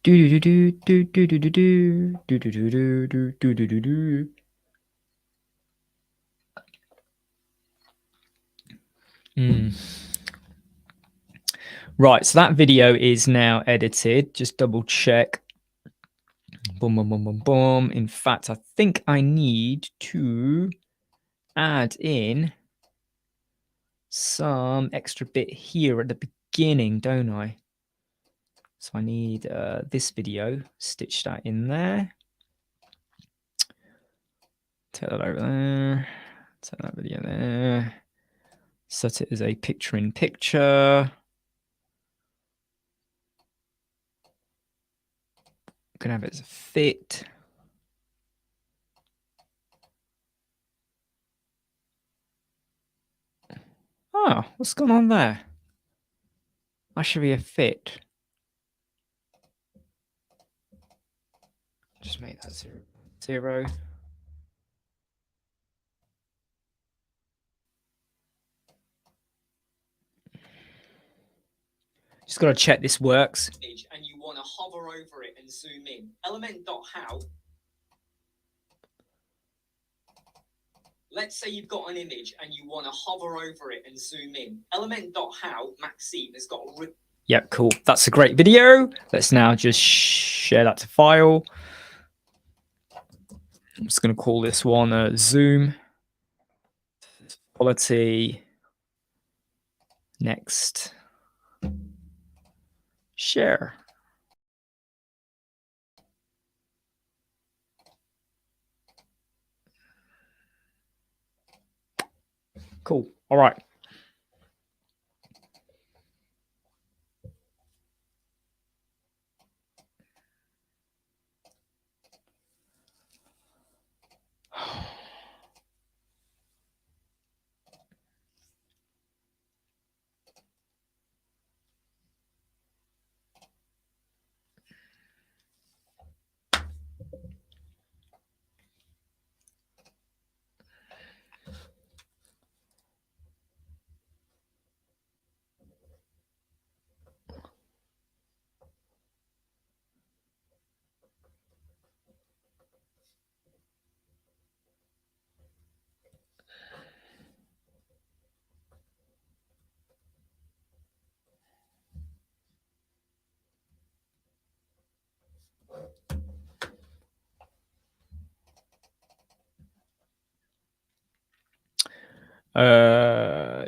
Do do do do do do do do do do do do do do do do. Right, so that video is now edited. Just double check. Boom, boom, boom, boom, boom. In fact, I think I need to add in some extra bit here at the beginning, don't I? So I need this video, stitch that in there. Take that over there. Take that video there. Set it as a picture-in-picture. Gonna have it as a fit. Oh, what's going on there? That should be a fit. Just make that 0, 0. Just got to check this works. And you want to hover over it and zoom in. Element.how. Let's say you've got an image and you want to hover over it and zoom in. Element.how, Maxime has got a... Yeah, cool. That's a great video. Let's now just share that to file. I'm just going to call this one zoom. Quality. Next. Share. Cool. All right.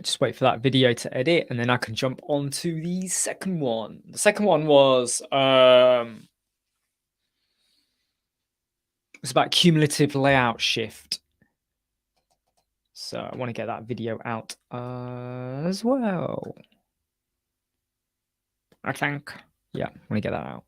Just wait for that video to edit and then I can jump on to the second one. The second one was it's about cumulative layout shift. So I want to get that video out as well. I think. Yeah, I want to get that out.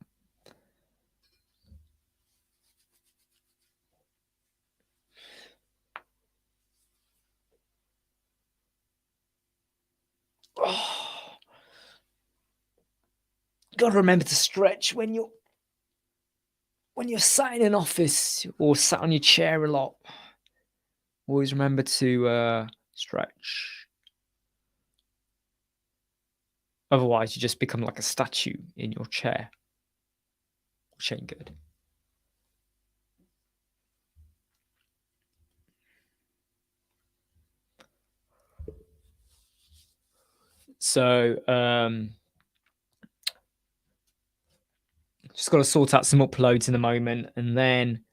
Gotta remember to stretch when you're sat in an office or sat on your chair a lot. Always remember to stretch. Otherwise, you just become like a statue in your chair, which ain't good. So, just got to sort out some uploads in a moment, and then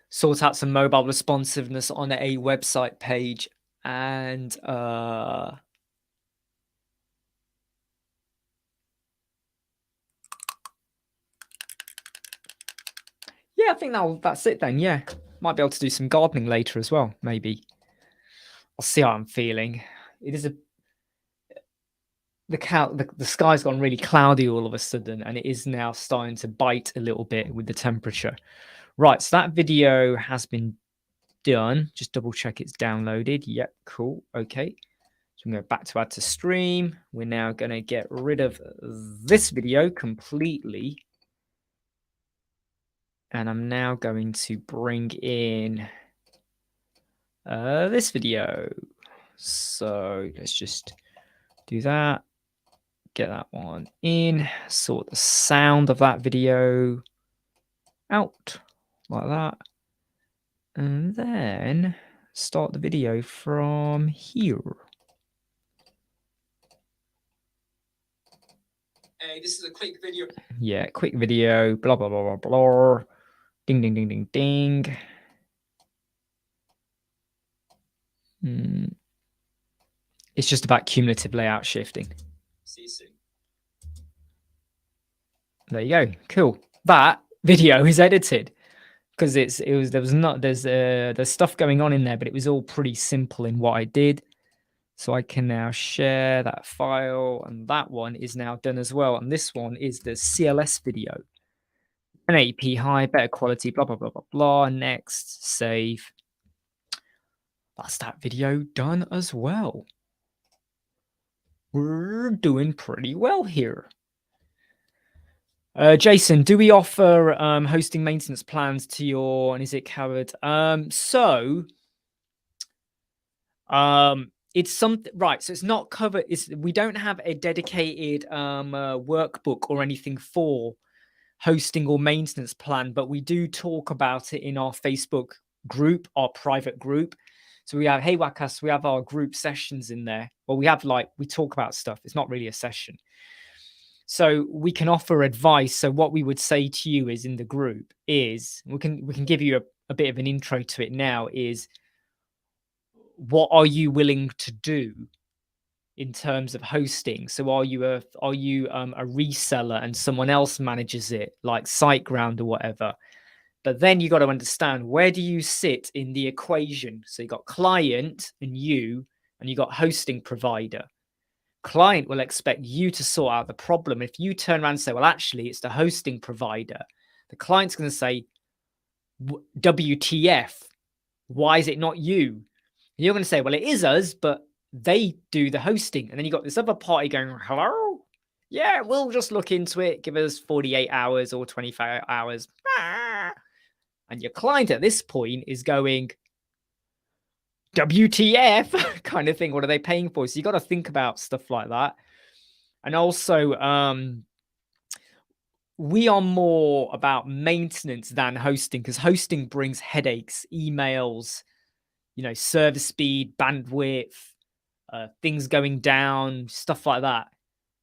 sort out some mobile responsiveness on a website page, and yeah, I think that's it then. Yeah, might be able to do some gardening later as well. Maybe I'll see how I'm feeling. It is the sky's gone really cloudy all of a sudden, and it is now starting to bite a little bit with the temperature. Right, so that video has been done. Just double check it's downloaded. Yep, cool. Okay. So I'm going to go back to add to stream. We're now going to get rid of this video completely. And I'm now going to bring in this video. So let's just do that. Get that one in. Sort the sound of that video out like that. And then start the video from here. Hey, this is a quick video. Yeah, quick video. Blah, blah, blah, blah, blah. Ding, ding, ding, ding, ding. It's just about cumulative layout shifting. See you soon. There you go. Cool. That video is edited because there's stuff going on in there, but it was all pretty simple in what I did. So I can now share that file, and that one is now done as well. And this one is the CLS video. 1080p high, better quality, blah, blah, blah, blah, blah. Next, save. That's that video done as well. We're doing pretty well here. Jason, do we offer hosting maintenance plans to your, and is it covered? It's something, right? So it's not covered. We don't have a dedicated workbook or anything for hosting or maintenance plan, but we do talk about it in our Facebook group, our private group. So we have, hey Wakas, we have our group sessions in there. Well, we talk about stuff. It's not really a session. So we can offer advice. So what we would say to you is in the group is, we can give you a bit of an intro to it now, is what are you willing to do in terms of hosting? So are you a reseller and someone else manages it, like SiteGround or whatever? But then you got to understand, where do you sit in the equation? So you got client and you got hosting provider. Client will expect you to sort out the problem. If you turn around and say, well, actually, it's the hosting provider, the client's going to say, WTF, why is it not you? And you're going to say, well, it is us, but they do the hosting. And then you got this other party going, hello? Yeah, we'll just look into it. Give us 48 hours or 25 hours. And your client at this point is going, WTF kind of thing. What are they paying for? So you got to think about stuff like that. And also, we are more about maintenance than hosting, because hosting brings headaches, emails, server speed, bandwidth, things going down, stuff like that.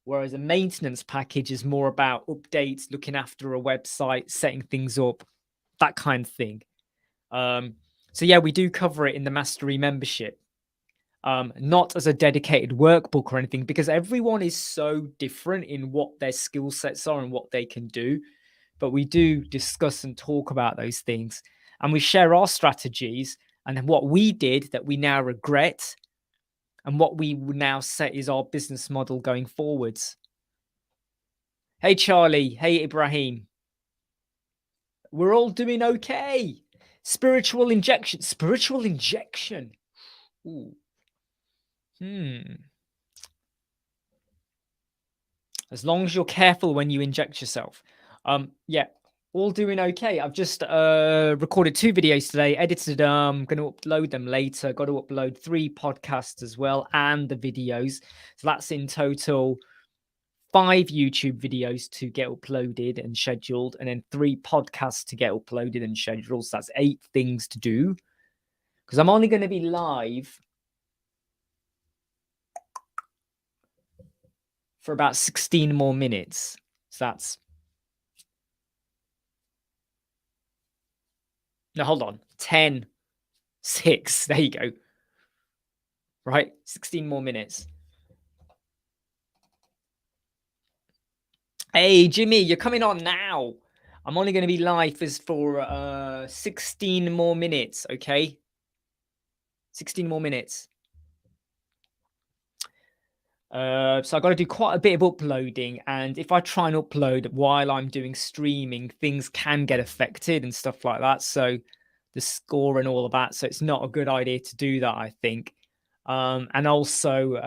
Whereas a maintenance package is more about updates, looking after a website, setting things up, that kind of thing. So yeah, we do cover it in the Mastery membership, not as a dedicated workbook or anything, because everyone is so different in what their skill sets are and what they can do. But we do discuss and talk about those things, and we share our strategies and what we did that we now regret, and what we now set is our business model going forwards. Hey, Charlie. Hey, Ibrahim. We're all doing okay. Spiritual injection. Spiritual injection. Ooh. As long as you're careful when you inject yourself. Yeah, all doing okay. I've just recorded 2 videos today, edited them, going to upload them later. Got to upload 3 podcasts as well and the videos. So that's in total 5 YouTube videos to get uploaded and scheduled, and then 3 podcasts to get uploaded and scheduled. So that's 8 things to do. Because I'm only going to be live for about 16 more minutes. So that's... No, hold on. 10, 6. There you go. Right? 16 more minutes. Hey, Jimmy, you're coming on now. I'm only going to be live for 16 more minutes, okay? 16 more minutes. So I've got to do quite a bit of uploading, and if I try and upload while I'm doing streaming, things can get affected and stuff like that. So the score and all of that. So it's not a good idea to do that, I think. And also,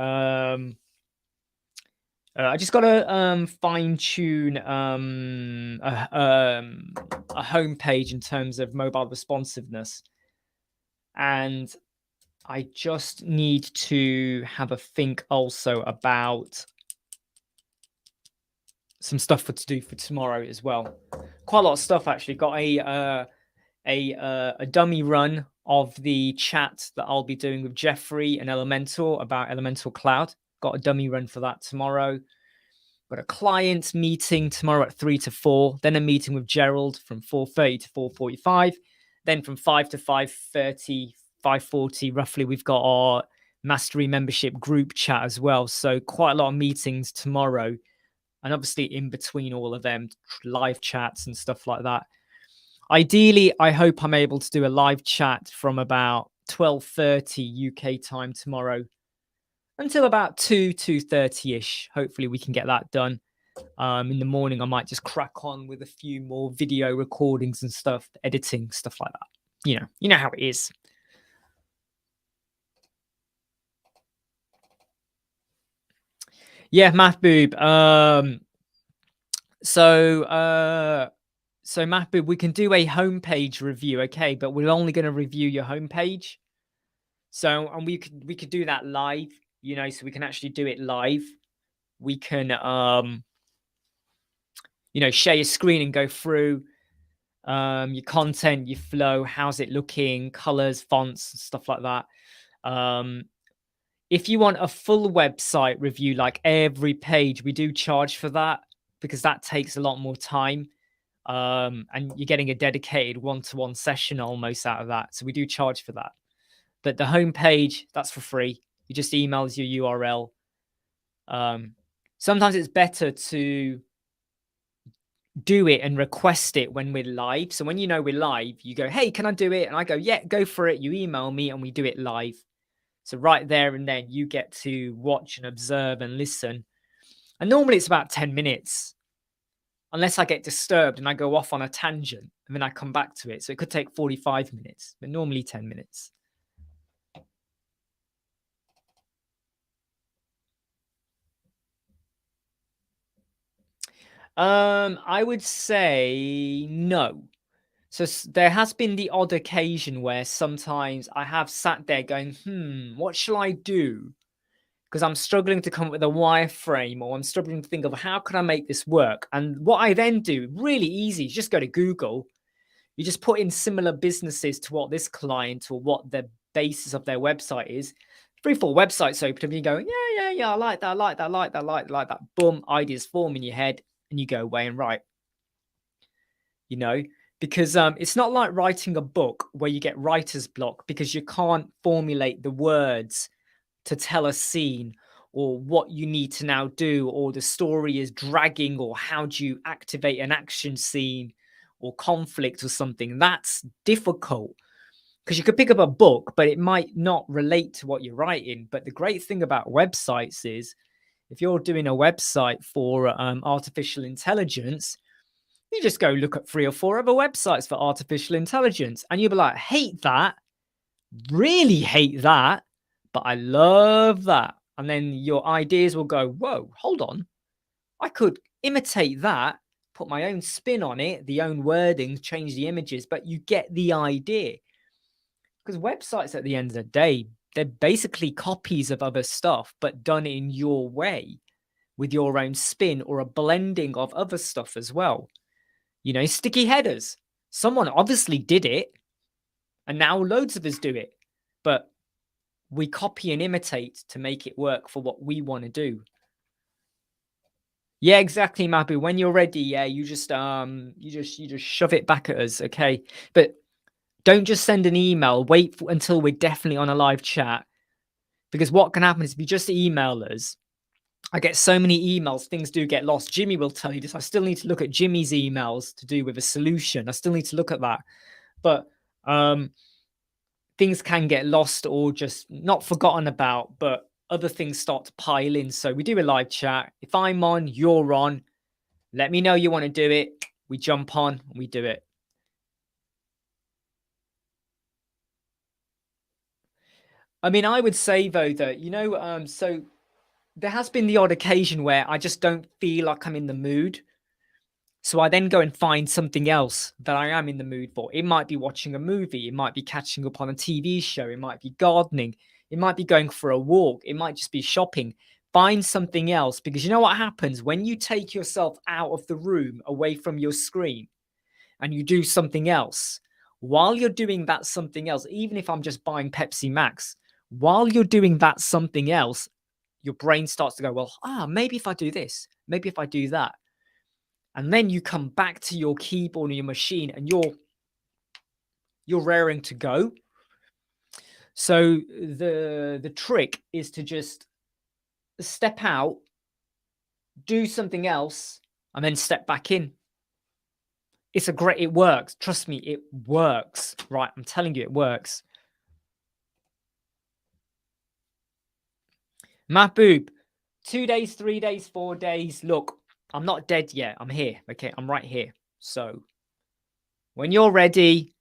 I just got to fine tune a homepage in terms of mobile responsiveness, and I just need to have a think also about some stuff to do for tomorrow as well. Quite a lot of stuff actually. Got a dummy run of the chat that I'll be doing with Jeffrey and Elementor about Elementor Cloud. Got a dummy run for that tomorrow. Got a client meeting tomorrow at 3 to 4. Then a meeting with Gerald from 4:30 to 4:45. Then from 5 to 5:30, 5:40 roughly, we've got our Mastery membership group chat as well. So quite a lot of meetings tomorrow. And obviously in between all of them, live chats and stuff like that. Ideally, I hope I'm able to do a live chat from about 12:30 UK time tomorrow until about 2:30ish. Hopefully we can get that done. In the morning, I might just crack on with a few more video recordings and stuff, editing, stuff like that. You know how it is. Yeah, Mahboob. So Mahboob, we can do a homepage review, okay? But we're only going to review your homepage. So, and we could do that live, so we can actually do it live. We can, share your screen and go through your content, your flow, how's it looking, colors, fonts, stuff like that. If you want a full website review, like every page, we do charge for that because that takes a lot more time. And you're getting a dedicated one-to-one session almost out of that. So we do charge for that. But the homepage, that's for free. You just email us your URL. Sometimes it's better to do it and request it when we're live. So when we're live, you go, hey, can I do it? And I go, yeah, go for it. You email me and we do it live. So right there and then you get to watch and observe and listen. And normally it's about 10 minutes, unless I get disturbed and I go off on a tangent and then I come back to it. So it could take 45 minutes, but normally 10 minutes. I would say no. So there has been the odd occasion where sometimes I have sat there going, what shall I do? Because I'm struggling to come up with a wireframe, or I'm struggling to think of how can I make this work? And what I then do, really easy, is just go to Google. You just put in similar businesses to what this client or what the basis of their website is. 3-4 websites open and you go, yeah, I like that, I like that, I like that, I like that. Boom, ideas form in your head and you go away and write. Because it's not like writing a book where you get writer's block because you can't formulate the words to tell a scene or what you need to now do, or the story is dragging, or how do you activate an action scene or conflict or something. That's difficult because you could pick up a book, but it might not relate to what you're writing. But the great thing about websites is if you're doing a website for artificial intelligence, You just go look at 3 or 4 other websites for artificial intelligence, and you'll be like, hate that, really hate that, but I love that. And then your ideas will go, whoa, hold on. I could imitate that, put my own spin on it, the own wording, change the images, but you get the idea. Because websites at the end of the day, they're basically copies of other stuff, but done in your way with your own spin or a blending of other stuff as well. You know, sticky headers. Someone obviously did it, and now loads of us do it. But we copy and imitate to make it work for what we want to do. Yeah, exactly, Mabu. When you're ready, yeah, you just shove it back at us, okay? But don't just send an email. Wait until we're definitely on a live chat. Because what can happen is if you just email us, I get so many emails, things do get lost. Jimmy will tell you this. I still need to look at Jimmy's emails to do with a solution. I still need to look at that. But things can get lost or just not forgotten about, but other things start to pile in. So we do a live chat. If I'm on, you're on. Let me know you want to do it. We jump on and we do it. I mean, I would say, though, that, you know, so there has been the odd occasion where I just don't feel like I'm in the mood. So I then go and find something else that I am in the mood for. It might be watching a movie. It might be catching up on a TV show. It might be gardening. It might be going for a walk. It might just be shopping. Find something else, because you know what happens when you take yourself out of the room, away from your screen, and you do something else. While you're doing that something else, even if I'm just buying Pepsi Max, while you're doing that something else, your brain starts to go, well, maybe if I do this, maybe if I do that. And then you come back to your keyboard or your machine and you're raring to go. So the trick is to just step out, do something else, and then step back in. It works. Trust me, it works. Right, I'm telling you, it works. Mahboob, 2 days, 3 days, 4 days. Look, I'm not dead yet. I'm here. Okay, I'm right here. So when you're ready,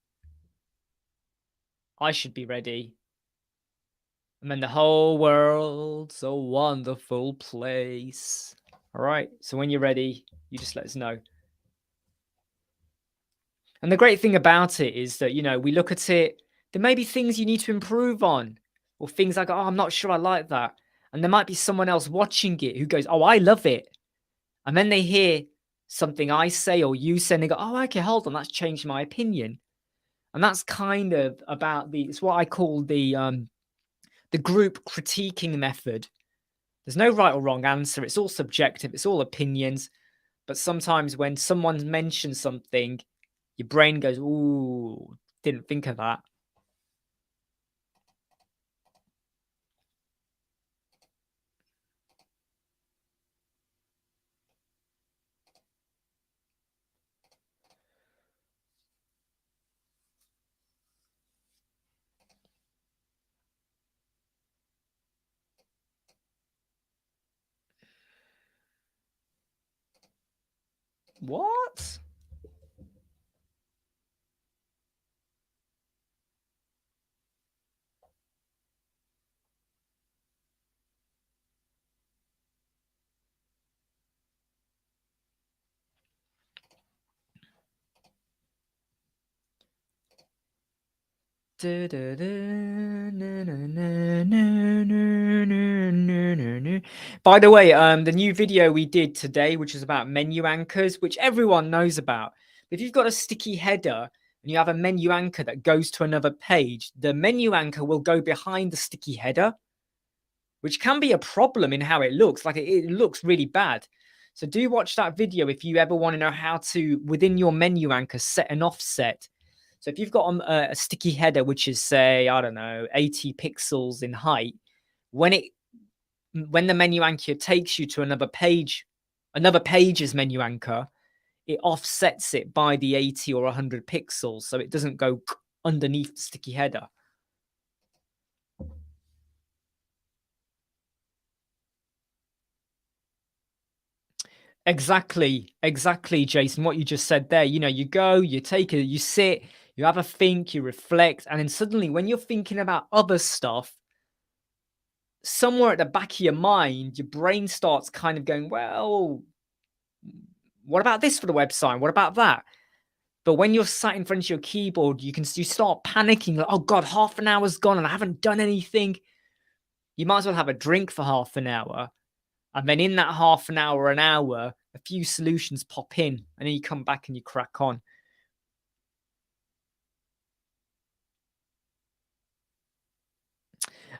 I should be ready. And then the whole world's a wonderful place. All right. So when you're ready, you just let us know. And the great thing about it is that, you know, we look at it, there may be things you need to improve on, or things like, oh, I'm not sure I like that. And there might be someone else watching it who goes, oh, I love it. And then they hear something I say or you say, and they go, oh, okay, hold on, that's changed my opinion. And that's kind of about it's what I call the group critiquing method. There's no right or wrong answer. It's all subjective. It's all opinions. But sometimes when someone mentions something, your brain goes, ooh, didn't think of that. What? By the way, the new video we did today, which is about menu anchors, which everyone knows about. If you've got a sticky header and you have a menu anchor that goes to another page, the menu anchor will go behind the sticky header, which can be a problem in how it looks. Like it looks really bad. So do watch that video if you ever want to know how to, within your menu anchor, set an offset. So if you've got a sticky header, which is, say, I don't know, 80 pixels in height, when the menu anchor takes you to another page's menu anchor, it offsets it by the 80 or 100 pixels, so it doesn't go underneath the sticky header. Exactly, Jason, what you just said there. You know, you go, you take it, you sit, you have a think, you reflect, and then suddenly when you're thinking about other stuff, somewhere at the back of your mind, your brain starts kind of going, well, what about this for the website? What about that? But when you're sat in front of your keyboard, you start panicking, like, oh God, half an hour's gone and I haven't done anything. You might as well have a drink for half an hour. And then in that half an hour, a few solutions pop in, and then you come back and you crack on.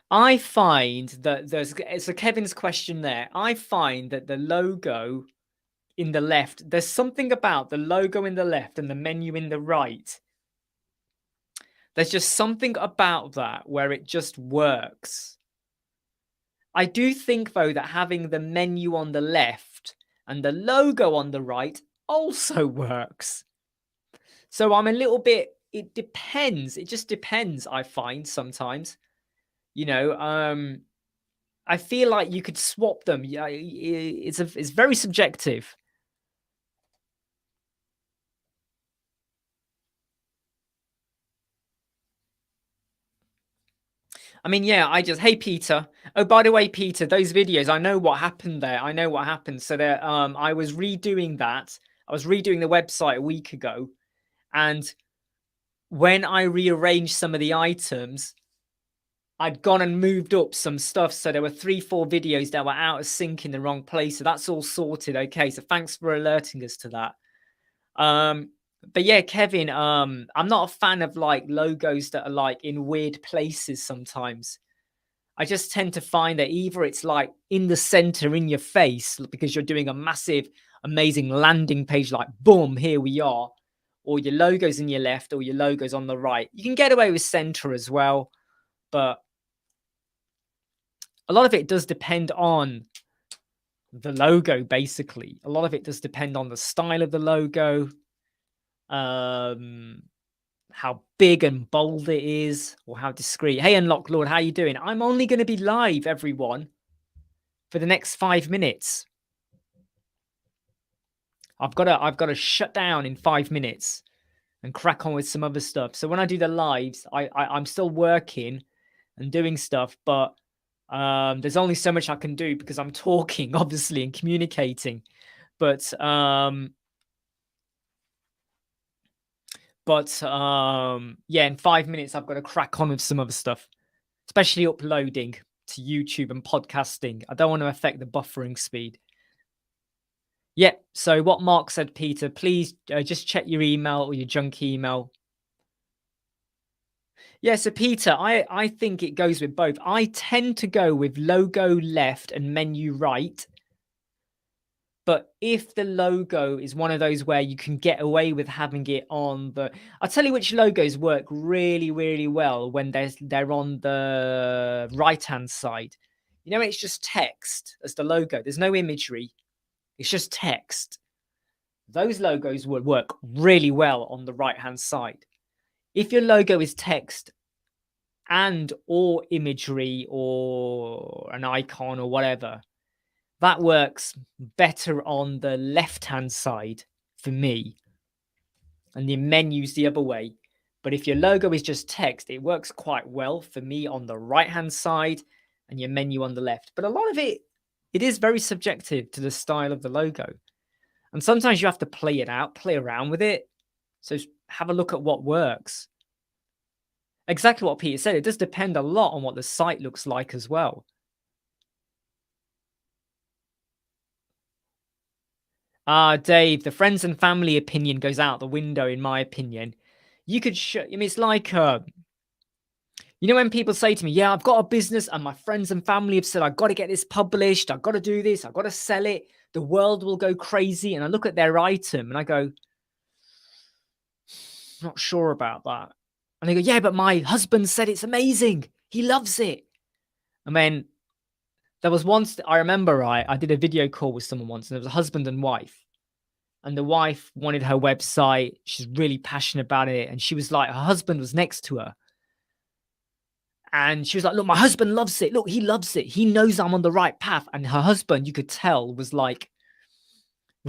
I find that so Kevin's question there. I find that the logo in the left, there's something about the logo in the left and the menu in the right. There's just something about that where it just works. I do think, though, that having the menu on the left and the logo on the right also works. So I'm a little bit, it depends. It just depends, I find sometimes. You know, I feel like you could swap them. Yeah, it's very subjective. I mean, yeah, hey Peter. Oh, by the way, Peter, those videos, I know what happened there. I know what happened. So there, I was redoing that. I was redoing the website a week ago, and when I rearranged some of the items, I'd gone and moved up some stuff. So there were 3-4 videos that were out of sync in the wrong place. So that's all sorted. Okay. So thanks for alerting us to that. But yeah, Kevin, I'm not a fan of like logos that are like in weird places sometimes. I just tend to find that either it's like in the center in your face because you're doing a massive, amazing landing page, like boom, here we are, or your logo's in your left or your logo's on the right. You can get away with center as well, but a lot of it does depend on the logo, basically. A lot of it does depend on the style of the logo, how big and bold it is, or how discreet. Hey, Unlock Lord, how you doing? I'm only going to be live, everyone, for the next 5 minutes. I've got to shut down in 5 minutes and crack on with some other stuff. So when I do the lives, I'm still working and doing stuff, but there's only so much I can do because I'm talking, obviously, and communicating. But yeah, in 5 minutes, I've got to crack on with some other stuff, especially uploading to YouTube and podcasting. I don't want to affect the buffering speed. Yeah, so what Mark said, Peter, please just check your email or your junk email. Yeah, so Peter, I think it goes with both. I tend to go with logo left and menu right. But if the logo is one of those where you can get away with having it on the... I'll tell you which logos work really, really well when they're on the right-hand side. You know, it's just text as the logo. There's no imagery. It's just text. Those logos would work really well on the right-hand side. If your logo is text and or imagery or an icon or whatever, that works better on the left-hand side for me. And the menu's the other way. But if your logo is just text, it works quite well for me on the right-hand side and your menu on the left. But a lot of it is very subjective to the style of the logo. And sometimes you have to play it out, play around with it. So have a look at what works. Exactly what Peter said. It does depend a lot on what the site looks like as well. Dave, the friends and family opinion goes out the window, in my opinion. You could I mean, it's like, you know, when people say to me, yeah, I've got a business and my friends and family have said, I've got to get this published. I've got to do this. I've got to sell it. The world will go crazy. And I look at their item and I go, not sure about that. And they go, yeah, but my husband said it's amazing. He loves it. And then there was once, I remember I did a video call with someone once, and there was a husband and wife. And the wife wanted her website. She's really passionate about it. And she was like, her husband was next to her. And she was like, look, my husband loves it. Look, he loves it. He knows I'm on the right path. And her husband, you could tell, was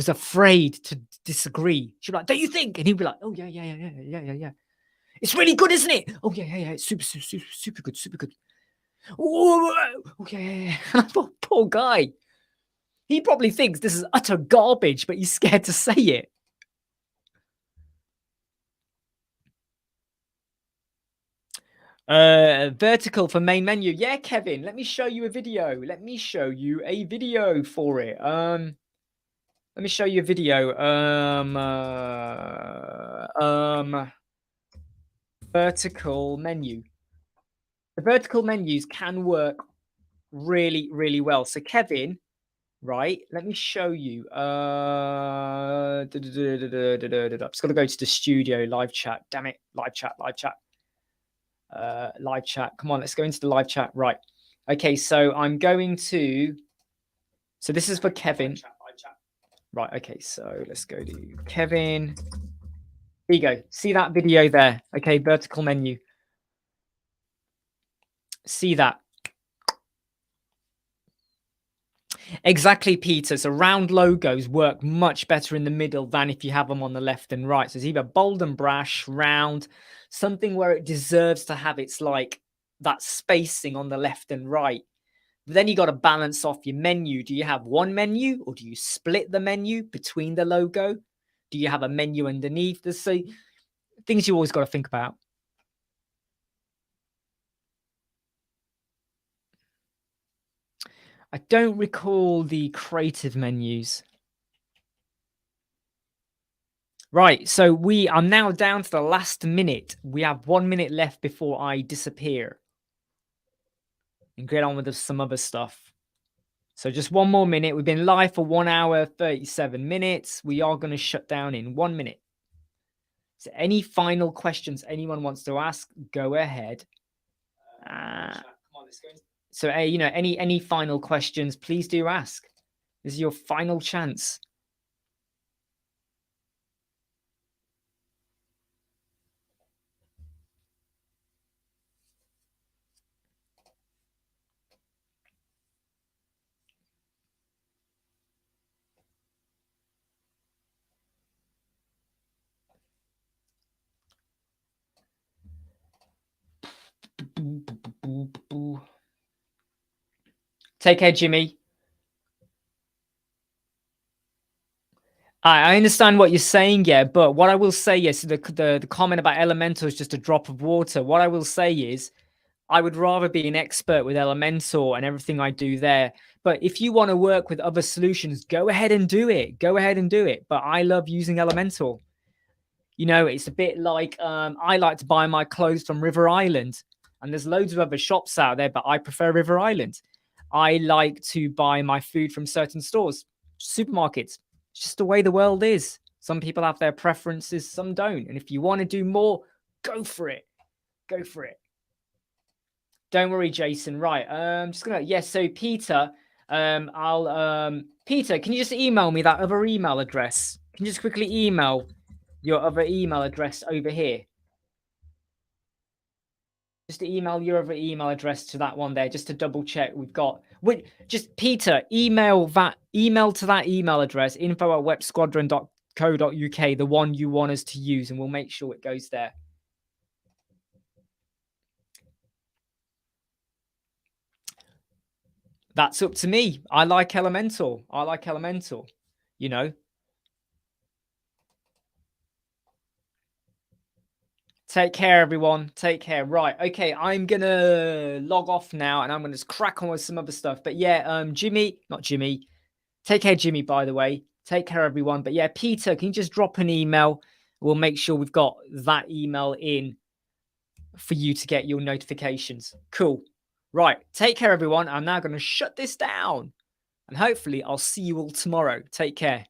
was afraid to disagree. She'd be like, don't you think? And he'd be like, oh, yeah. It's really good, isn't it? Oh, yeah. It's super good, super good. Oh, okay. Poor guy. He probably thinks this is utter garbage, but he's scared to say it. Vertical for main menu. Yeah, Kevin, let me show you a video. Let me show you a video for it. Let me show you a video. Vertical menu. The vertical menus can work really, really well. So Kevin, right? Let me show you. I'm just gonna go to the studio live chat. Damn it, live chat. Live chat. Come on, let's go into the live chat. Right. Okay, so I'm going to. So this is for Kevin. Live chat. Right. Okay, so let's go to Kevin. Here you go. See that video there? Okay, vertical menu. See that? Exactly, Peter. So round logos work much better in the middle than if you have them on the left and right. So it's either bold and brash, round, something where it deserves to have its like that spacing on the left and right. But then you got to balance off your menu. Do you have one menu or do you split the menu between the logo? Do you have a menu underneath? There's so things you always got to think about. I don't recall the creative menus. Right, so we are now down to the last minute. We have 1 minute left before I disappear and get on with some other stuff. So just 1 more minute. We've been live for 1 hour, 37 minutes. We are going to shut down in 1 minute. So any final questions anyone wants to ask, go ahead. So, you know, any final questions, please do ask. This is your final chance. Take care, Jimmy. I understand what you're saying, yeah, but what I will say is the comment about Elementor is just a drop of water. What I will say is I would rather be an expert with Elementor and everything I do there. But if you want to work with other solutions, go ahead and do it. Go ahead and do it. But I love using Elementor. You know, it's a bit like I like to buy my clothes from River Island. And there's loads of other shops out there, but I prefer River Island. I like to buy my food from certain stores, supermarkets. It's just the way the world is. Some people have their preferences, some don't. And if you want to do more, go for it. Go for it. Don't worry, Jason. Right. Just gonna so Peter, Peter, can you just email me that other email address? Can you just quickly email your other email address over here? Just email your other email address to that one there, just to double check we've got. Just Peter, email to that email address, info@websquadron.co.uk, the one you want us to use, and we'll make sure it goes there. That's up to me. I like Elementor. You know. Take care, everyone. Take care. Right. Okay. I'm going to log off now and I'm going to crack on with some other stuff. But yeah, not Jimmy. Take care, Jimmy, by the way. Take care, everyone. But yeah, Peter, can you just drop an email? We'll make sure we've got that email in for you to get your notifications. Cool. Right. Take care, everyone. I'm now going to shut this down. And hopefully I'll see you all tomorrow. Take care.